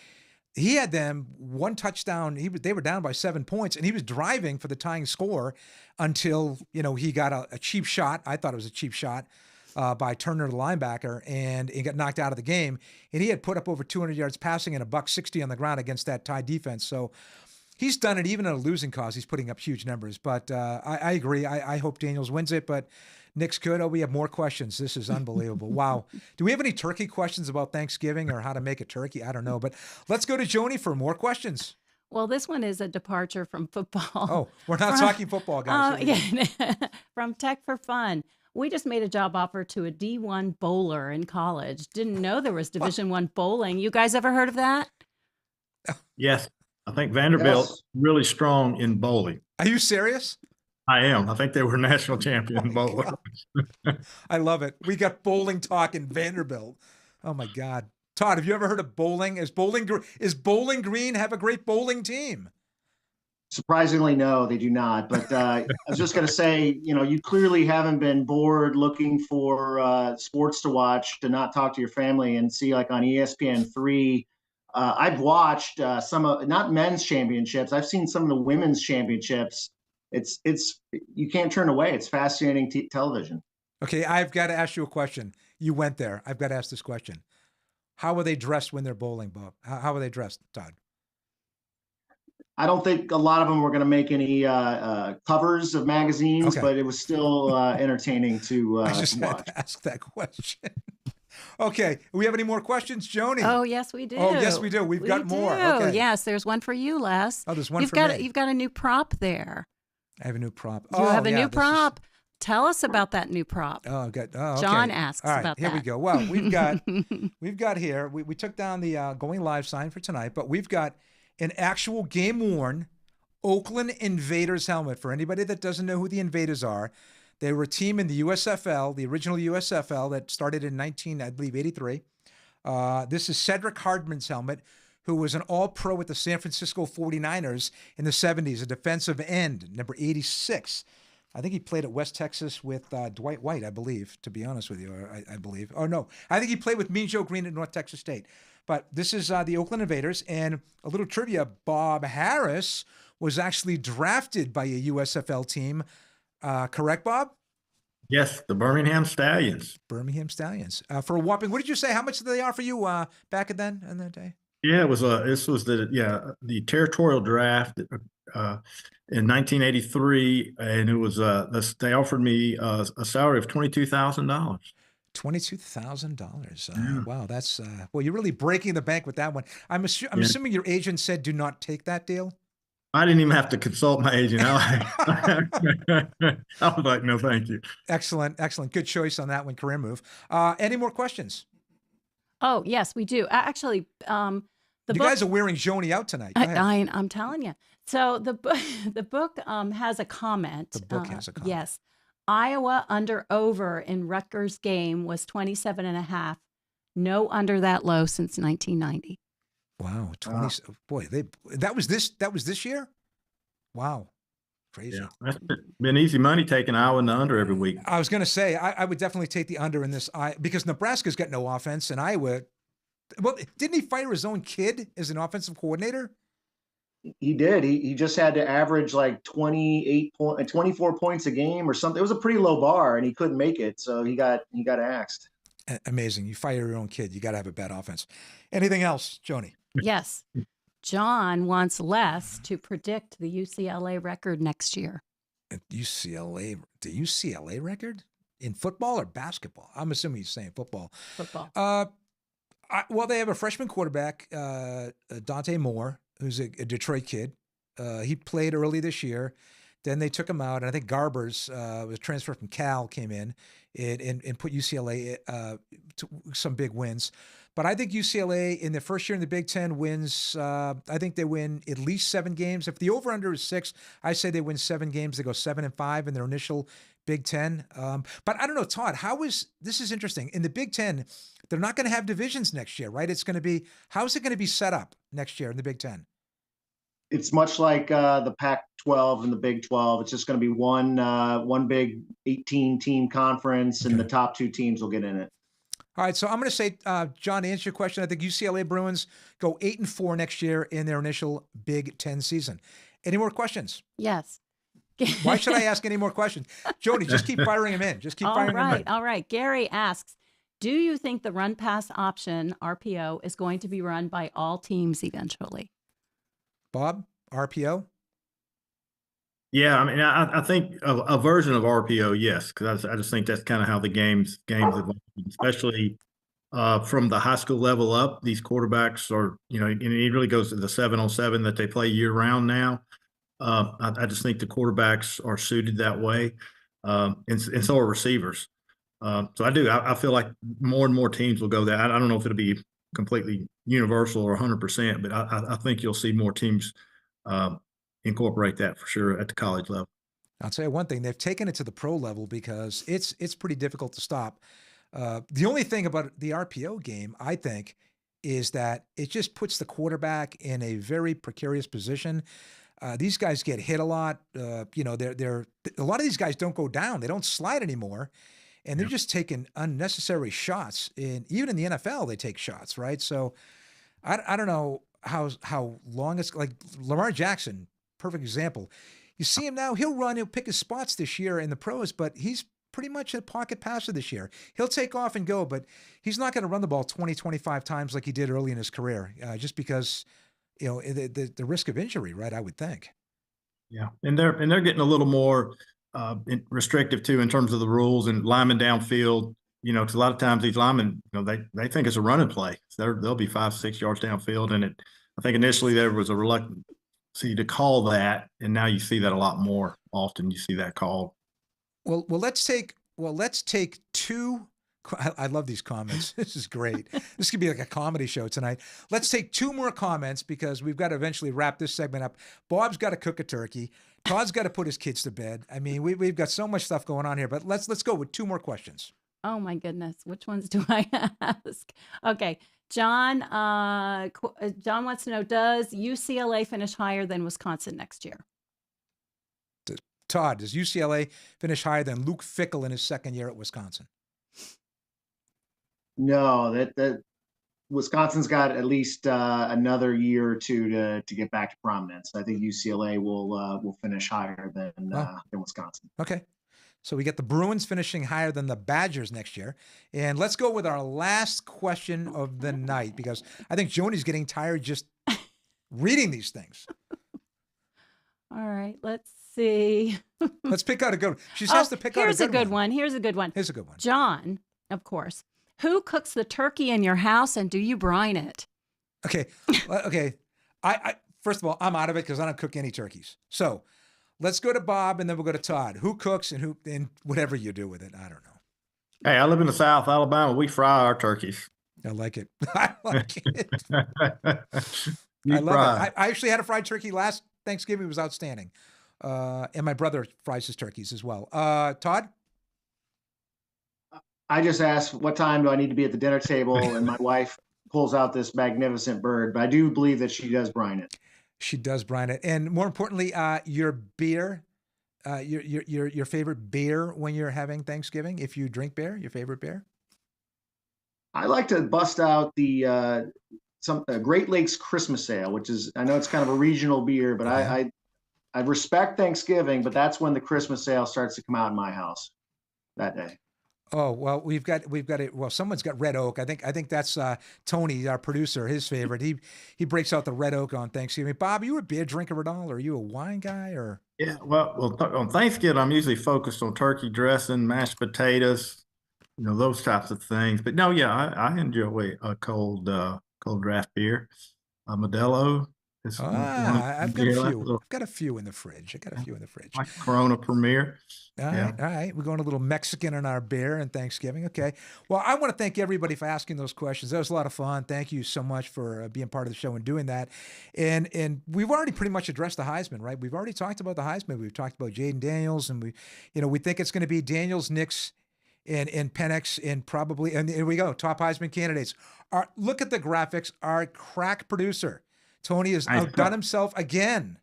He had them one touchdown. They were down by 7 points, and he was driving for the tying score until he got a cheap shot. I thought it was a cheap shot by Turner, the linebacker, and he got knocked out of the game. And he had put up over 200 yards passing and $160 on the ground against that Tide defense. So he's done it even at a losing cause. He's putting up huge numbers. But I agree. I hope Daniels wins it, but Nick's good. Oh, we have more questions. This is unbelievable. Wow. Do we have any turkey questions about Thanksgiving or how to make a turkey? I don't know. But let's go to Joni for more questions. Well, this one is a departure from football. Oh, we're not talking football, guys. From Tech for Fun. We just made a job offer to a D1 bowler in college. Didn't know there was Division I bowling. You guys ever heard of that? Yes. I think Vanderbilt's really strong in bowling. Are you serious? I am. I think they were national champion bowlers. I love it. We got bowling talk in Vanderbilt. Oh my God. Todd, have you ever heard of bowling? Is Bowling Green have a great bowling team? Surprisingly, no, they do not. But I was just going to say, you clearly haven't been bored looking for sports to watch, to not talk to your family and see like on ESPN3. I've watched some of, not men's championships. I've seen some of the women's championships. It's you can't turn away. It's fascinating television. Okay, I've got to ask you a question. You went there. I've got to ask this question. How are they dressed when they're bowling, Bob? How are they dressed, Todd? I don't think a lot of them were going to make any covers of magazines, but it was still entertaining to I just watch. had to ask that question. Okay, do we have any more questions, Joni? Oh, yes, we do. Oh, yes, we do. We've got more. Okay. Yes, there's one for you, Les. Oh, there's one for me. You've got a new prop there. I have a new prop. You have a new prop. Tell us about that new prop. Oh, good. Oh, okay. John asks about that. Here we go. Well, we've got here. We took down the going live sign for tonight, but we've got an actual game-worn Oakland Invaders helmet. For anybody that doesn't know who the Invaders are, they were a team in the USFL, the original USFL that started in 1983. This is Cedric Hardman's helmet, who was an all-pro with the San Francisco 49ers in the 70s, a defensive end, number 86. I think he played at West Texas with Dwight White, I believe, to be honest with you, I believe. Oh, no. I think he played with Mean Joe Green at North Texas State. But this is the Oakland Invaders. And a little trivia, Bob Harris was actually drafted by a USFL team. Correct, Bob? Yes, the Birmingham Stallions. Birmingham Stallions. For a whopping, what did you say? How much did they offer you back in that day? Yeah, it was this was the territorial draft in 1983, and it was they offered me a salary of $22,000. $22,000. Wow, that's well, you're really breaking the bank with that one. I'm assuming your agent said do not take that deal. I didn't even have to consult my agent. I was like, no, thank you. Excellent. Good choice on that one. Career move. Any more questions? Oh, yes, we do. Actually, you guys are wearing Joni out tonight. I'm telling you. So the book has a comment. The book has a comment. Yes. Iowa under/over in Rutgers game was 27.5. No under that low since 1990. Wow, 20. Boy, that was this year. Wow, crazy. Yeah, that's been easy money taking Iowa in the under every week. I was going to say I would definitely take the under in this because Nebraska's got no offense and Iowa. Well, didn't he fire his own kid as an offensive coordinator? He did. He just had to average like 24 points a game or something. It was a pretty low bar, and he couldn't make it, so he got axed. Amazing. You fire your own kid, you got to have a bad offense. Anything else, Joni? Yes. John wants Les to predict the UCLA record next year. The UCLA record in football or basketball? I'm assuming he's saying football. Football. Well, they have a freshman quarterback, Dante Moore, who's a Detroit kid. He played early this year. Then they took him out, and I think Garbers was transferred from Cal, came in and put UCLA to some big wins. But I think UCLA in their first year in the Big Ten wins. I think they win at least 7 games. If the over/under is 6, I say they win 7 games. They go 7-5 in their initial Big Ten. But I don't know, Todd. This is interesting. In the Big Ten, they're not going to have divisions next year, right? How's it going to be set up next year in the Big Ten? It's much like the Pac-12 and the Big 12. It's just going to be one big 18-team conference, and the top 2 teams will get in it. All right, so I'm going to say, John, to answer your question, I think UCLA Bruins go 8-4 next year in their initial Big Ten season. Any more questions? Yes. Why should I ask any more questions? Joni, just keep firing them in. Just keep firing them in. All right. Gary asks, do you think the run-pass option, RPO, is going to be run by all teams eventually? Bob, RPO? Yeah, I mean, I think a version of RPO, yes, because I just think that's kind of how the games evolve, especially from the high school level up. These quarterbacks are, and it really goes to the 7-on-7 that they play year round now. I just think the quarterbacks are suited that way, and so are receivers. So I feel like more and more teams will go that. I don't know if it'll be completely universal or 100%, but I think you'll see more teams incorporate that for sure at the college level. I'll tell you one thing, they've taken it to the pro level because it's pretty difficult to stop. The only thing about the RPO game, I think, is that it just puts the quarterback in a very precarious position. These guys get hit a lot. They're a lot of these guys don't go down. They don't slide anymore. And they're just taking unnecessary shots. Even in the NFL, they take shots, right? So I don't know how long it's like Lamar Jackson, perfect example. You see him now, he'll pick his spots this year in the pros, but he's pretty much a pocket passer this year. He'll take off and go, but he's not going to run the ball 20, 25 times like he did early in his career, just because, the risk of injury, right, I would think. Yeah, and they're getting a little more restrictive too in terms of the rules and linemen downfield. Because a lot of times these linemen, they think it's a running play. So they'll be 5-6 yards downfield, and I think initially there was a reluctance to call that, and now you see that a lot more often. You see that called. Well, let's take 2. I love these comments. This is great. This could be like a comedy show tonight. Let's take 2 more comments because we've got to eventually wrap this segment up. Bob's got to cook a turkey. Todd's got to put his kids to bed. I mean, we've got so much stuff going on here, but let's go with 2 more questions. Oh my goodness. Which ones do I ask? Okay. John wants to know, does UCLA finish higher than Wisconsin next year? Todd, does UCLA finish higher than Luke Fickell in his second year at Wisconsin? No, that Wisconsin's got at least another year or 2 to get back to prominence. I think UCLA will finish higher than Wisconsin. Okay. So we get the Bruins finishing higher than the Badgers next year. And let's go with our last question of the night, because I think Joni's getting tired just reading these things. All right, let's see. Let's pick out a good one. She has to pick out a good one. Here's a good one. Here's a good one. Here's a good one. John, of course. Who cooks the turkey in your house, and do you brine it? Okay. I first of all, I'm out of it because I don't cook any turkeys. So let's go to Bob, and then we'll go to Todd. Who cooks and whatever you do with it, I don't know. Hey, I live in the South Alabama. We fry our turkeys. I like it. I like it. I love it. I actually had a fried turkey last Thanksgiving. It was outstanding. And my brother fries his turkeys as well. Todd? I just asked, what time do I need to be at the dinner table? And my wife pulls out this magnificent bird, but I do believe that she does brine it. She does brine it. And more importantly, your beer, your favorite beer when you're having Thanksgiving, if you drink beer, your favorite beer? I like to bust out the Great Lakes Christmas Ale, which is, I know it's kind of a regional beer, but I respect Thanksgiving, but that's when the Christmas Ale starts to come out in my house that day. Oh, well, we've got it. Well, someone's got Red Oak. I think that's Tony, our producer, his favorite. He breaks out the Red Oak on Thanksgiving. Bob, are you a beer drinker at all? Or are you a wine guy? Or Yeah, well, on Thanksgiving, I'm usually focused on turkey dressing, mashed potatoes, those types of things. But no, yeah, I enjoy a cold draft beer, a Modelo. I've got a few. I've got a few in the fridge. Like Corona Premier. All right. We're going a little Mexican in our beer and Thanksgiving. Okay. Well, I want to thank everybody for asking those questions. That was a lot of fun. Thank you so much for being part of the show and doing that. And we've already pretty much addressed the Heisman, right? We've already talked about the Heisman. We've talked about Jaden Daniels, and we think it's going to be Daniels, Nix, and Penix, and here we go. Top Heisman candidates. Look at the graphics. Our crack producer, Tony, has outdone himself again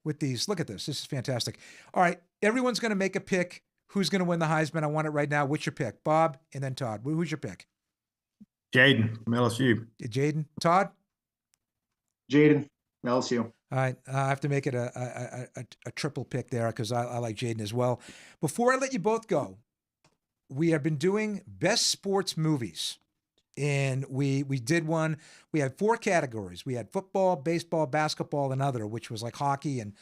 with these. Look at this. This is fantastic. All right. Everyone's going to make a pick. Who's going to win the Heisman? I want it right now. What's your pick? Bob and then Todd. Who's your pick? Jaden from LSU. Jaden. Todd? Jaden, LSU. All right. I have to make it a triple pick there because I like Jaden as well. Before I let you both go, we have been doing best sports movies. And we did one. We had 4 categories. We had football, baseball, basketball, and other, which was like hockey and,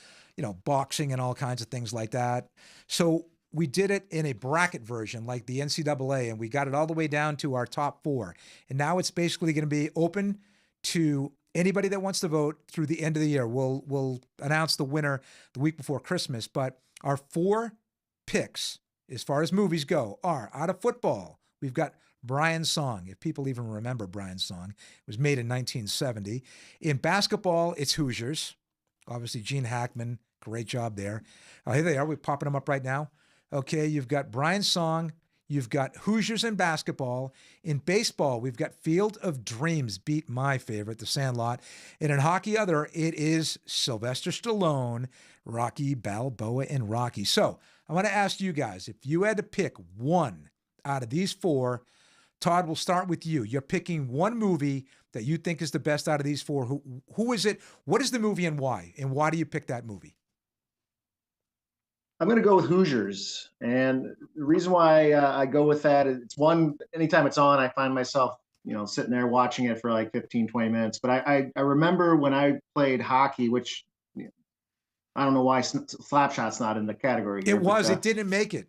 boxing and all kinds of things like that. So we did it in a bracket version like the NCAA, and we got it all the way down to our top 4. And now it's basically going to be open to anybody that wants to vote through the end of the year. We'll announce the winner the week before Christmas. But our 4 picks, as far as movies go, are out of football. We've got Brian's Song, if people even remember Brian's Song. It was made in 1970. In basketball, it's Hoosiers. Obviously, Gene Hackman, great job there. Here they are. We're popping them up right now. Okay, you've got Brian's Song. You've got Hoosiers in basketball. In baseball, we've got Field of Dreams, beat my favorite, The Sandlot. And in hockey other, it is Sylvester Stallone, Rocky Balboa, and Rocky. So I want to ask you guys, if you had to pick one out of these 4, Todd, we'll start with you. You're picking one movie that you think is the best out of these 4. Who is it? What is the movie and why? And why do you pick that movie? I'm going to go with Hoosiers. And the reason why I go with that is anytime it's on, I find myself, sitting there watching it for like 15, 20 minutes. But I remember when I played hockey, which I don't know why Slapshot's not in the category here, it didn't make it.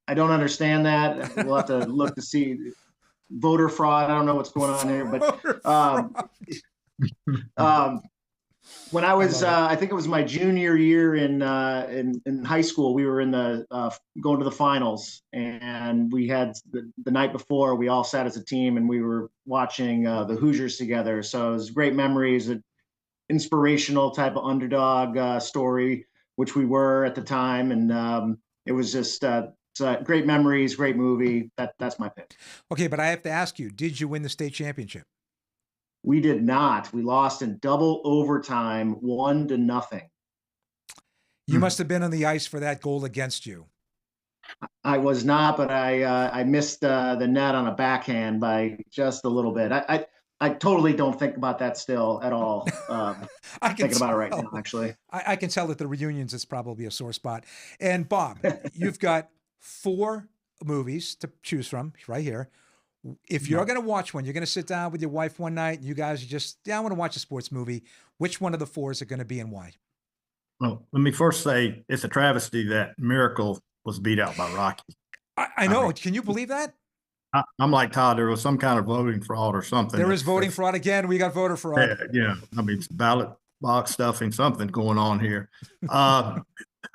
I don't understand that. We'll have to look to see voter fraud. I don't know what's going on here, but when I was, I think it was my junior year in high school, we were in the going to the finals, and we had the night before we all sat as a team and we were watching the Hoosiers together. So it was great memories, an inspirational type of underdog story, which we were at the time, and it was just. Great memories, great movie. That's my pick. Okay, but I have to ask you, did you win the state championship? We did not. We lost in double overtime, 1-0. You must have been on the ice for that goal against you. I was not, but I missed the net on a backhand by just a little bit. I totally don't think about that still at all. I'm thinking about it right now, actually. I can tell that the reunions is probably a sore spot. And Bob, you've got 4 movies to choose from right here. If you're going to watch one, you're going to sit down with your wife one night and you guys are just, I want to watch a sports movie. Which one of the 4 is it going to be and why? Well, let me first say it's a travesty that Miracle was beat out by Rocky. I know. Can you believe that? I'm like Todd. There was some kind of voting fraud or something. There is voting fraud again. We got voter fraud. Yeah. I mean, it's ballot box stuffing, something going on here.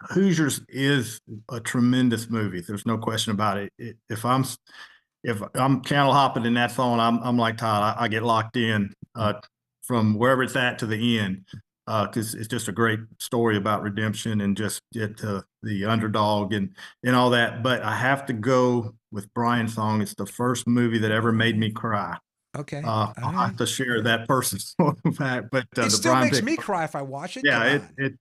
Hoosiers is a tremendous movie. There's no question about it. If I'm channel hopping in that phone, I'm like Todd. I get locked in from wherever it's at to the end. because it's just a great story about redemption and just the underdog and all that. But I have to go with Brian's song. It's the first movie that ever made me cry. Okay. I'll have to share that person's fact, but It the still Brian makes pick, me cry if I watch it. yeah, Come on.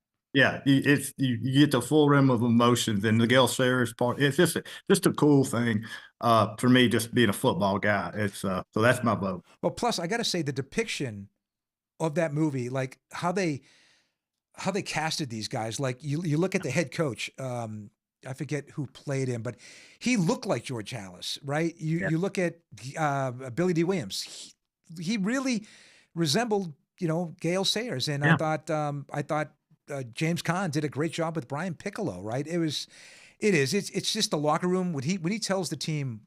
you get the full rim of emotions, and the Gale Sayers part. It's just a cool thing for me, just being a football guy. It's so that's my vote. Well, plus I got to say the depiction of that movie, like how they casted these guys. Like you look at the head coach. I forget who played him, but he looked like George Halas, right? You look at Billy D. Williams. He really resembled, Gale Sayers, and I thought James Caan did a great job with Brian Piccolo, right? It's just the locker room when he tells the team,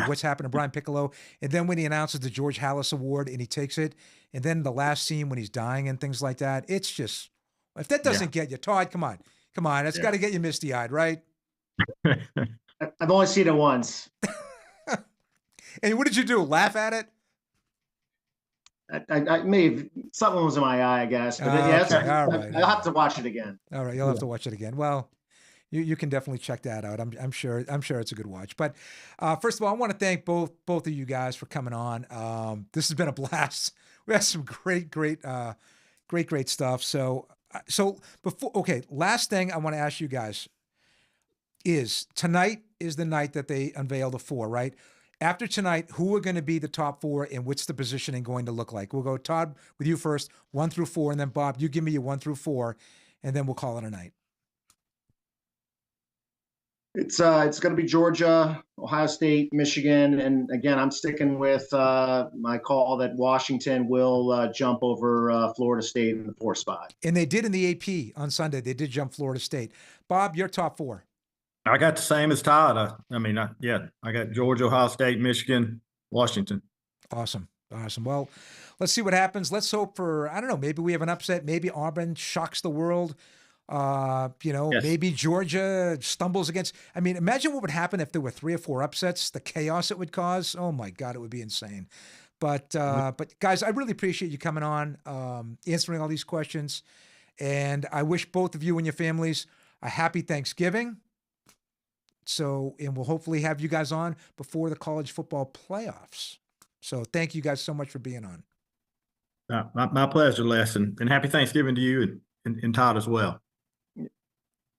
what's happened to Brian Piccolo, and then when he announces the George Halas Award and he takes it, and then the last scene when he's dying and things like that. It's just, if that doesn't get you, Todd, come on, it's got to get you misty-eyed, right? I've only seen it once. And what did you do? Laugh at it? I may have, something was in my eye, I guess. But Okay. All right. I'll have to watch it again. All right, you'll have to watch it again. Well, you can definitely check that out. I'm sure it's a good watch. But first of all, I want to thank both of you guys for coming on. This has been a blast. We had some great stuff. So last thing I want to ask you guys is, tonight is the night that they unveil the 4, right? After tonight, who are going to be the top 4 and what's the positioning going to look like? We'll go, Todd, with you first, 1 through 4, and then Bob, you give me your 1 through 4, and then we'll call it a night. It's going to be Georgia, Ohio State, Michigan, and again, I'm sticking with my call that Washington will jump over Florida State in the 4 spot. And they did in the AP on Sunday. They did jump Florida State. Bob, your top 4. I got the same as Todd. I got Georgia, Ohio State, Michigan, Washington. Awesome. Well, let's see what happens. Let's hope for, I don't know, maybe we have an upset. Maybe Auburn shocks the world. Maybe Georgia stumbles against. I mean, imagine what would happen if there were 3 or 4 upsets, the chaos it would cause. Oh my God, it would be insane. But guys, I really appreciate you coming on, answering all these questions. And I wish both of you and your families a happy Thanksgiving. And we'll hopefully have you guys on before the college football playoffs. So thank you guys so much for being on. My pleasure, Les, and happy Thanksgiving to you and Todd as well.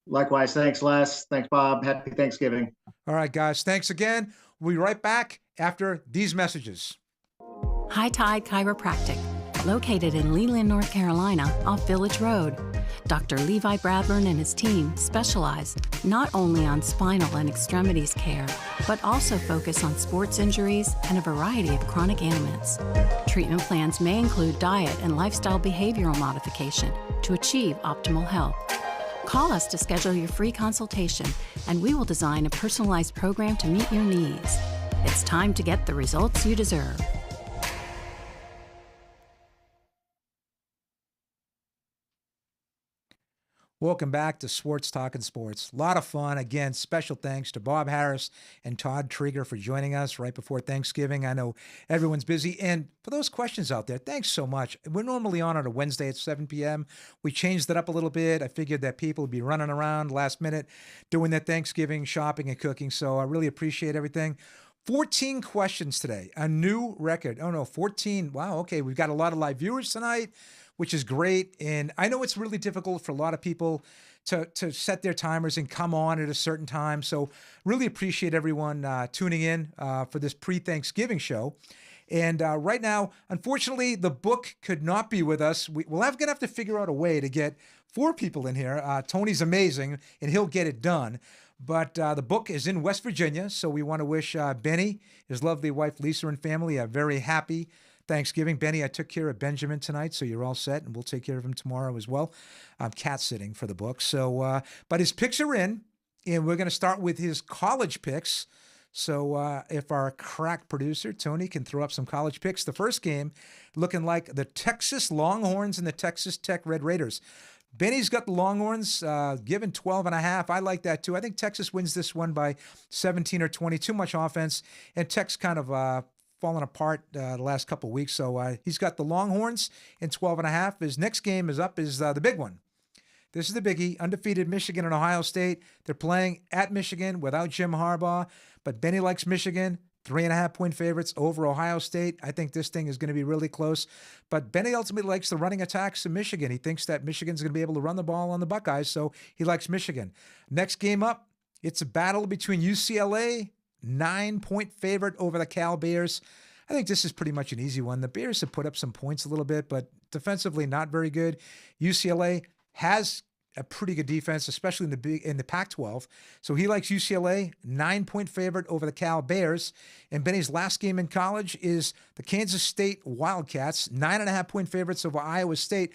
Likewise. Thanks, Les. Thanks, Bob. Happy Thanksgiving. All right, guys. Thanks again. We'll be right back after these messages. High Tide Chiropractic, located in Leland, North Carolina, off Village Road. Dr. Levi Bradburn and his team specialize not only on spinal and extremities care, but also focus on sports injuries and a variety of chronic ailments. Treatment plans may include diet and lifestyle behavioral modification to achieve optimal health. Call us to schedule your free consultation, and we will design a personalized program to meet your needs. It's time to get the results you deserve. Welcome back to Swartz Talkin Sports. A lot of fun. Again, special thanks to Bob Harris and Todd Treeger for joining us right before Thanksgiving. I know everyone's busy. And for those questions out there, thanks so much. We're normally on a Wednesday at 7 p.m. We changed it up a little bit. I figured that people would be running around last minute doing their Thanksgiving shopping and cooking. So I really appreciate everything. 14 questions today, a new record. 14. Wow, okay. We've got a lot of live viewers tonight, which is great. And I know it's really difficult for a lot of people to set their timers and come on at a certain time. So really appreciate everyone tuning in for this pre-Thanksgiving show. And right now, unfortunately, the book could not be with us. We're going to have to figure out a way to get 4 people in here. Tony's amazing, and he'll get it done. But the book is in West Virginia, so we want to wish Benny, his lovely wife Lisa, and family a very happy Thanksgiving. Benny, I took care of Benjamin tonight, so you're all set, and we'll take care of him tomorrow as well. I'm cat sitting for the book. So, but his picks are in, and we're going to start with his college picks. So if our crack producer, Tony, can throw up some college picks. The first game looking like the Texas Longhorns and the Texas Tech Red Raiders. Benny's got the Longhorns given 12.5. I like that too. I think Texas wins this one by 17 or 20. Too much offense, and Tech's kind of fallen apart the last couple of weeks. So he's got the Longhorns in 12.5. His next game is the big one. This is the biggie. Undefeated Michigan and Ohio State. They're playing at Michigan without Jim Harbaugh, but Benny likes Michigan. 3.5-point favorites over Ohio State. I think this thing is going to be really close. But Benny ultimately likes the running attacks of Michigan. He thinks that Michigan's going to be able to run the ball on the Buckeyes, so he likes Michigan. Next game up, it's a battle between UCLA, 9-point favorite over the Cal Bears. I think this is pretty much an easy one. The Bears have put up some points a little bit, but defensively not very good. UCLA has a pretty good defense, especially in the Pac-12. So he likes UCLA, 9-point favorite over the Cal Bears. And Benny's last game in college is the Kansas State Wildcats, 9.5-point favorites over Iowa State.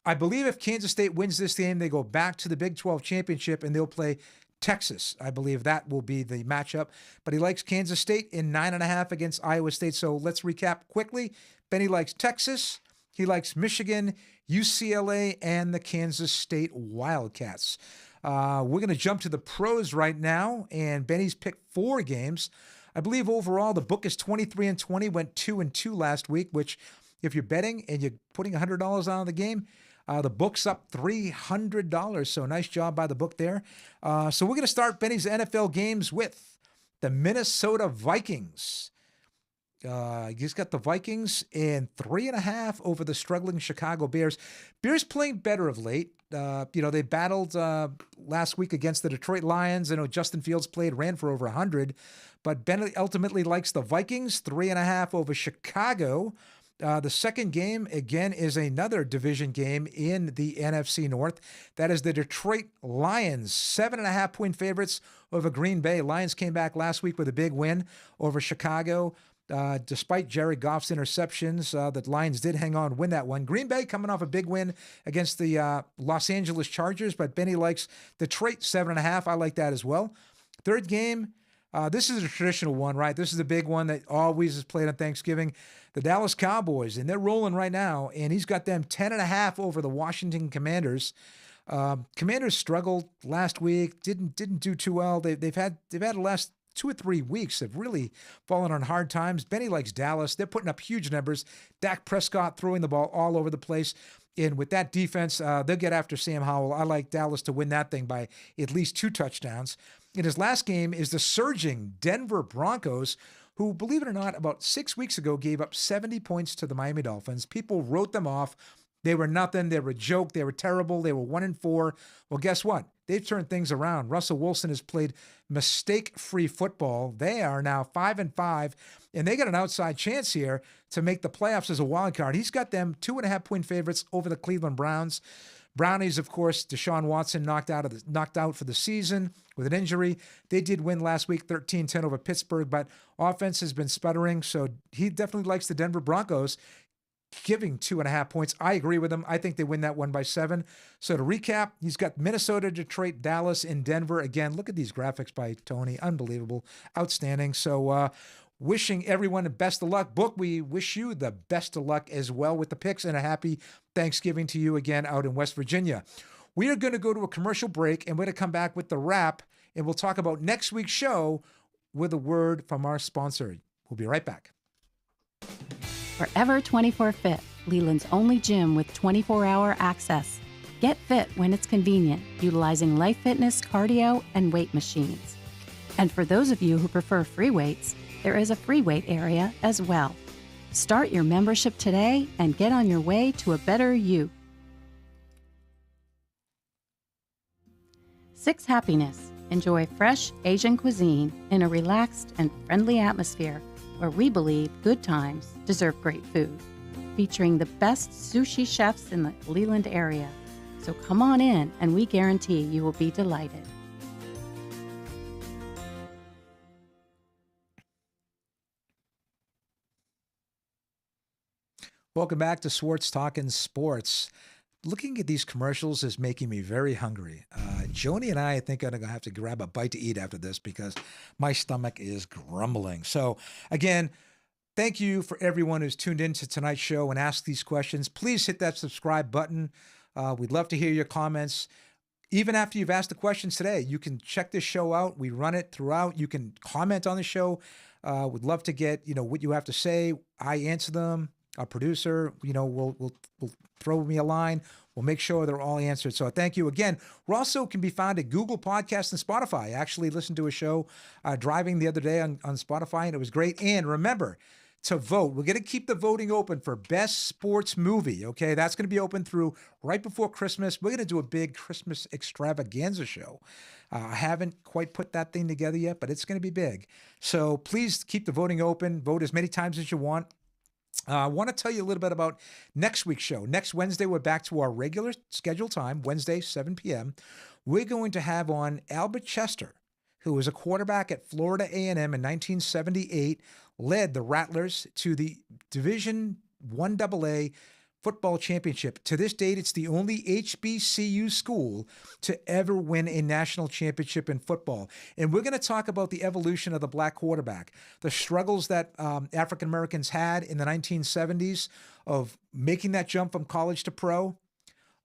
I believe if Kansas State wins this game, they go back to the Big 12 championship and they'll play Texas. I believe that will be the matchup. But he likes Kansas State in 9.5 against Iowa State. So let's recap quickly. Benny likes Texas. He likes Michigan, UCLA, and the Kansas State Wildcats. We're going to jump to the pros right now, and Benny's picked 4 games. I believe overall the book is 23-20, went 2-2 last week, which if you're betting and you're putting $100 on the game, the book's up $300. So nice job by the book there. So we're going to start Benny's NFL games with the Minnesota Vikings. He's got the Vikings in 3.5 over the struggling Chicago Bears. Bears playing better of late. They battled last week against the Detroit Lions. I know Justin Fields ran for over 100, but Ben ultimately likes the Vikings, 3.5 over Chicago. The second game, again, is another division game in the NFC North. That is the Detroit Lions, 7.5-point favorites over Green Bay. Lions came back last week with a big win over Chicago. Despite Jared Goff's interceptions, the Lions did hang on, win that one. Green Bay coming off a big win against the Los Angeles Chargers, but Benny likes Detroit 7.5. I like that as well. Third game, this is a traditional one, right? This is the big one that always is played on Thanksgiving. The Dallas Cowboys, and they're rolling right now, and he's got them 10.5 over the Washington Commanders. Commanders struggled last week, didn't do too well. They've had the last 2 or 3 weeks have really fallen on hard times. Benny likes Dallas. They're putting up huge numbers. Dak Prescott throwing the ball all over the place. And with that defense, they'll get after Sam Howell. I like Dallas to win that thing by at least 2 touchdowns. In his last game is the surging Denver Broncos, who, believe it or not, about 6 weeks ago gave up 70 points to the Miami Dolphins. People wrote them off. They were nothing. They were a joke. They were terrible. They were 1-4. Well, guess what? They've turned things around. Russell Wilson has played mistake-free football. They are now 5-5, and they got an outside chance here to make the playoffs as a wild card. He's got them 2.5-point favorites over the Cleveland Browns. Brownies, of course, Deshaun Watson knocked out for the season with an injury. They did win last week, 13-10 over Pittsburgh, but offense has been sputtering, so he definitely likes the Denver Broncos, giving 2.5 points. I agree with him. I think they win that one by 7. So to recap, he's got Minnesota, Detroit, Dallas, and Denver. Again, look at these graphics by Tony. Unbelievable. Outstanding. So wishing everyone the best of luck. Book, we wish you the best of luck as well with the picks, and a happy Thanksgiving to you again out in West Virginia. We are going to go to a commercial break, and we're going to come back with the wrap, and we'll talk about next week's show with a word from our sponsor. We'll be right back. Forever 24 Fit, Leland's only gym with 24-hour access. Get fit when it's convenient, utilizing Life Fitness, cardio, and weight machines. And for those of you who prefer free weights, there is a free weight area as well. Start your membership today and get on your way to a better you. Six Happiness. Enjoy fresh Asian cuisine in a relaxed and friendly atmosphere where we believe good times deserve great food, featuring the best sushi chefs in the Leland area. So come on in, and we guarantee you will be delighted. Welcome back to Swartz Talkin Sports. Looking at these commercials is making me very hungry. Joni and I think I'm going to have to grab a bite to eat after this because my stomach is grumbling. So again, thank you for everyone who's tuned into tonight's show and asked these questions. Please hit that subscribe button. We'd love to hear your comments. Even after you've asked the questions today, you can check this show out. We run it throughout. You can comment on the show. Would love to get, what you have to say. I answer them. Our producer, will throw me a line. We'll make sure they're all answered. So thank you again. We're also can be found at Google Podcasts and Spotify. I actually listened to a show driving the other day on Spotify, and it was great. And remember to vote. We're going to keep the voting open for Best Sports Movie, okay? That's going to be open through right before Christmas. We're going to do a big Christmas extravaganza show. I haven't quite put that thing together yet, but it's going to be big. So please keep the voting open. Vote as many times as you want. I want to tell you a little bit about next week's show. Next Wednesday, we're back to our regular scheduled time, Wednesday, 7 p.m. We're going to have on Albert Chester, who was a quarterback at Florida A&M in 1978, led the Rattlers to the Division I AA football championship. To this date, it's the only HBCU school to ever win a national championship in football. And we're going to talk about the evolution of the black quarterback, the struggles that African Americans had in the 1970s of making that jump from college to pro.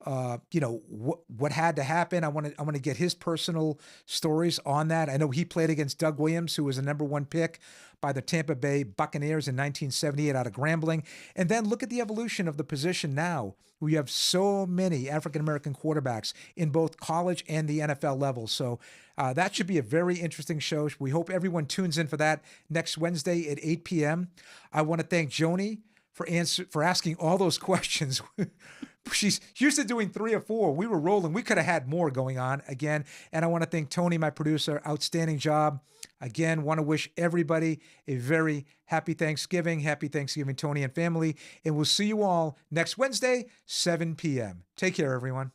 What had to happen. I want to get his personal stories on that. I know he played against Doug Williams, who was a number 1 pick by the Tampa Bay Buccaneers in 1978 out of Grambling. And then look at the evolution of the position now. We have so many African-American quarterbacks in both college and the NFL level. So that should be a very interesting show. We hope everyone tunes in for that next Wednesday at 8 p.m. I want to thank Joni for asking all those questions. She's used to doing 3 or 4. We were rolling. We could have had more going on again. And I want to thank Tony, my producer. Outstanding job. Again, want to wish everybody a very happy Thanksgiving. Happy Thanksgiving, Tony and family. And we'll see you all next Wednesday, 7 p.m. Take care, everyone.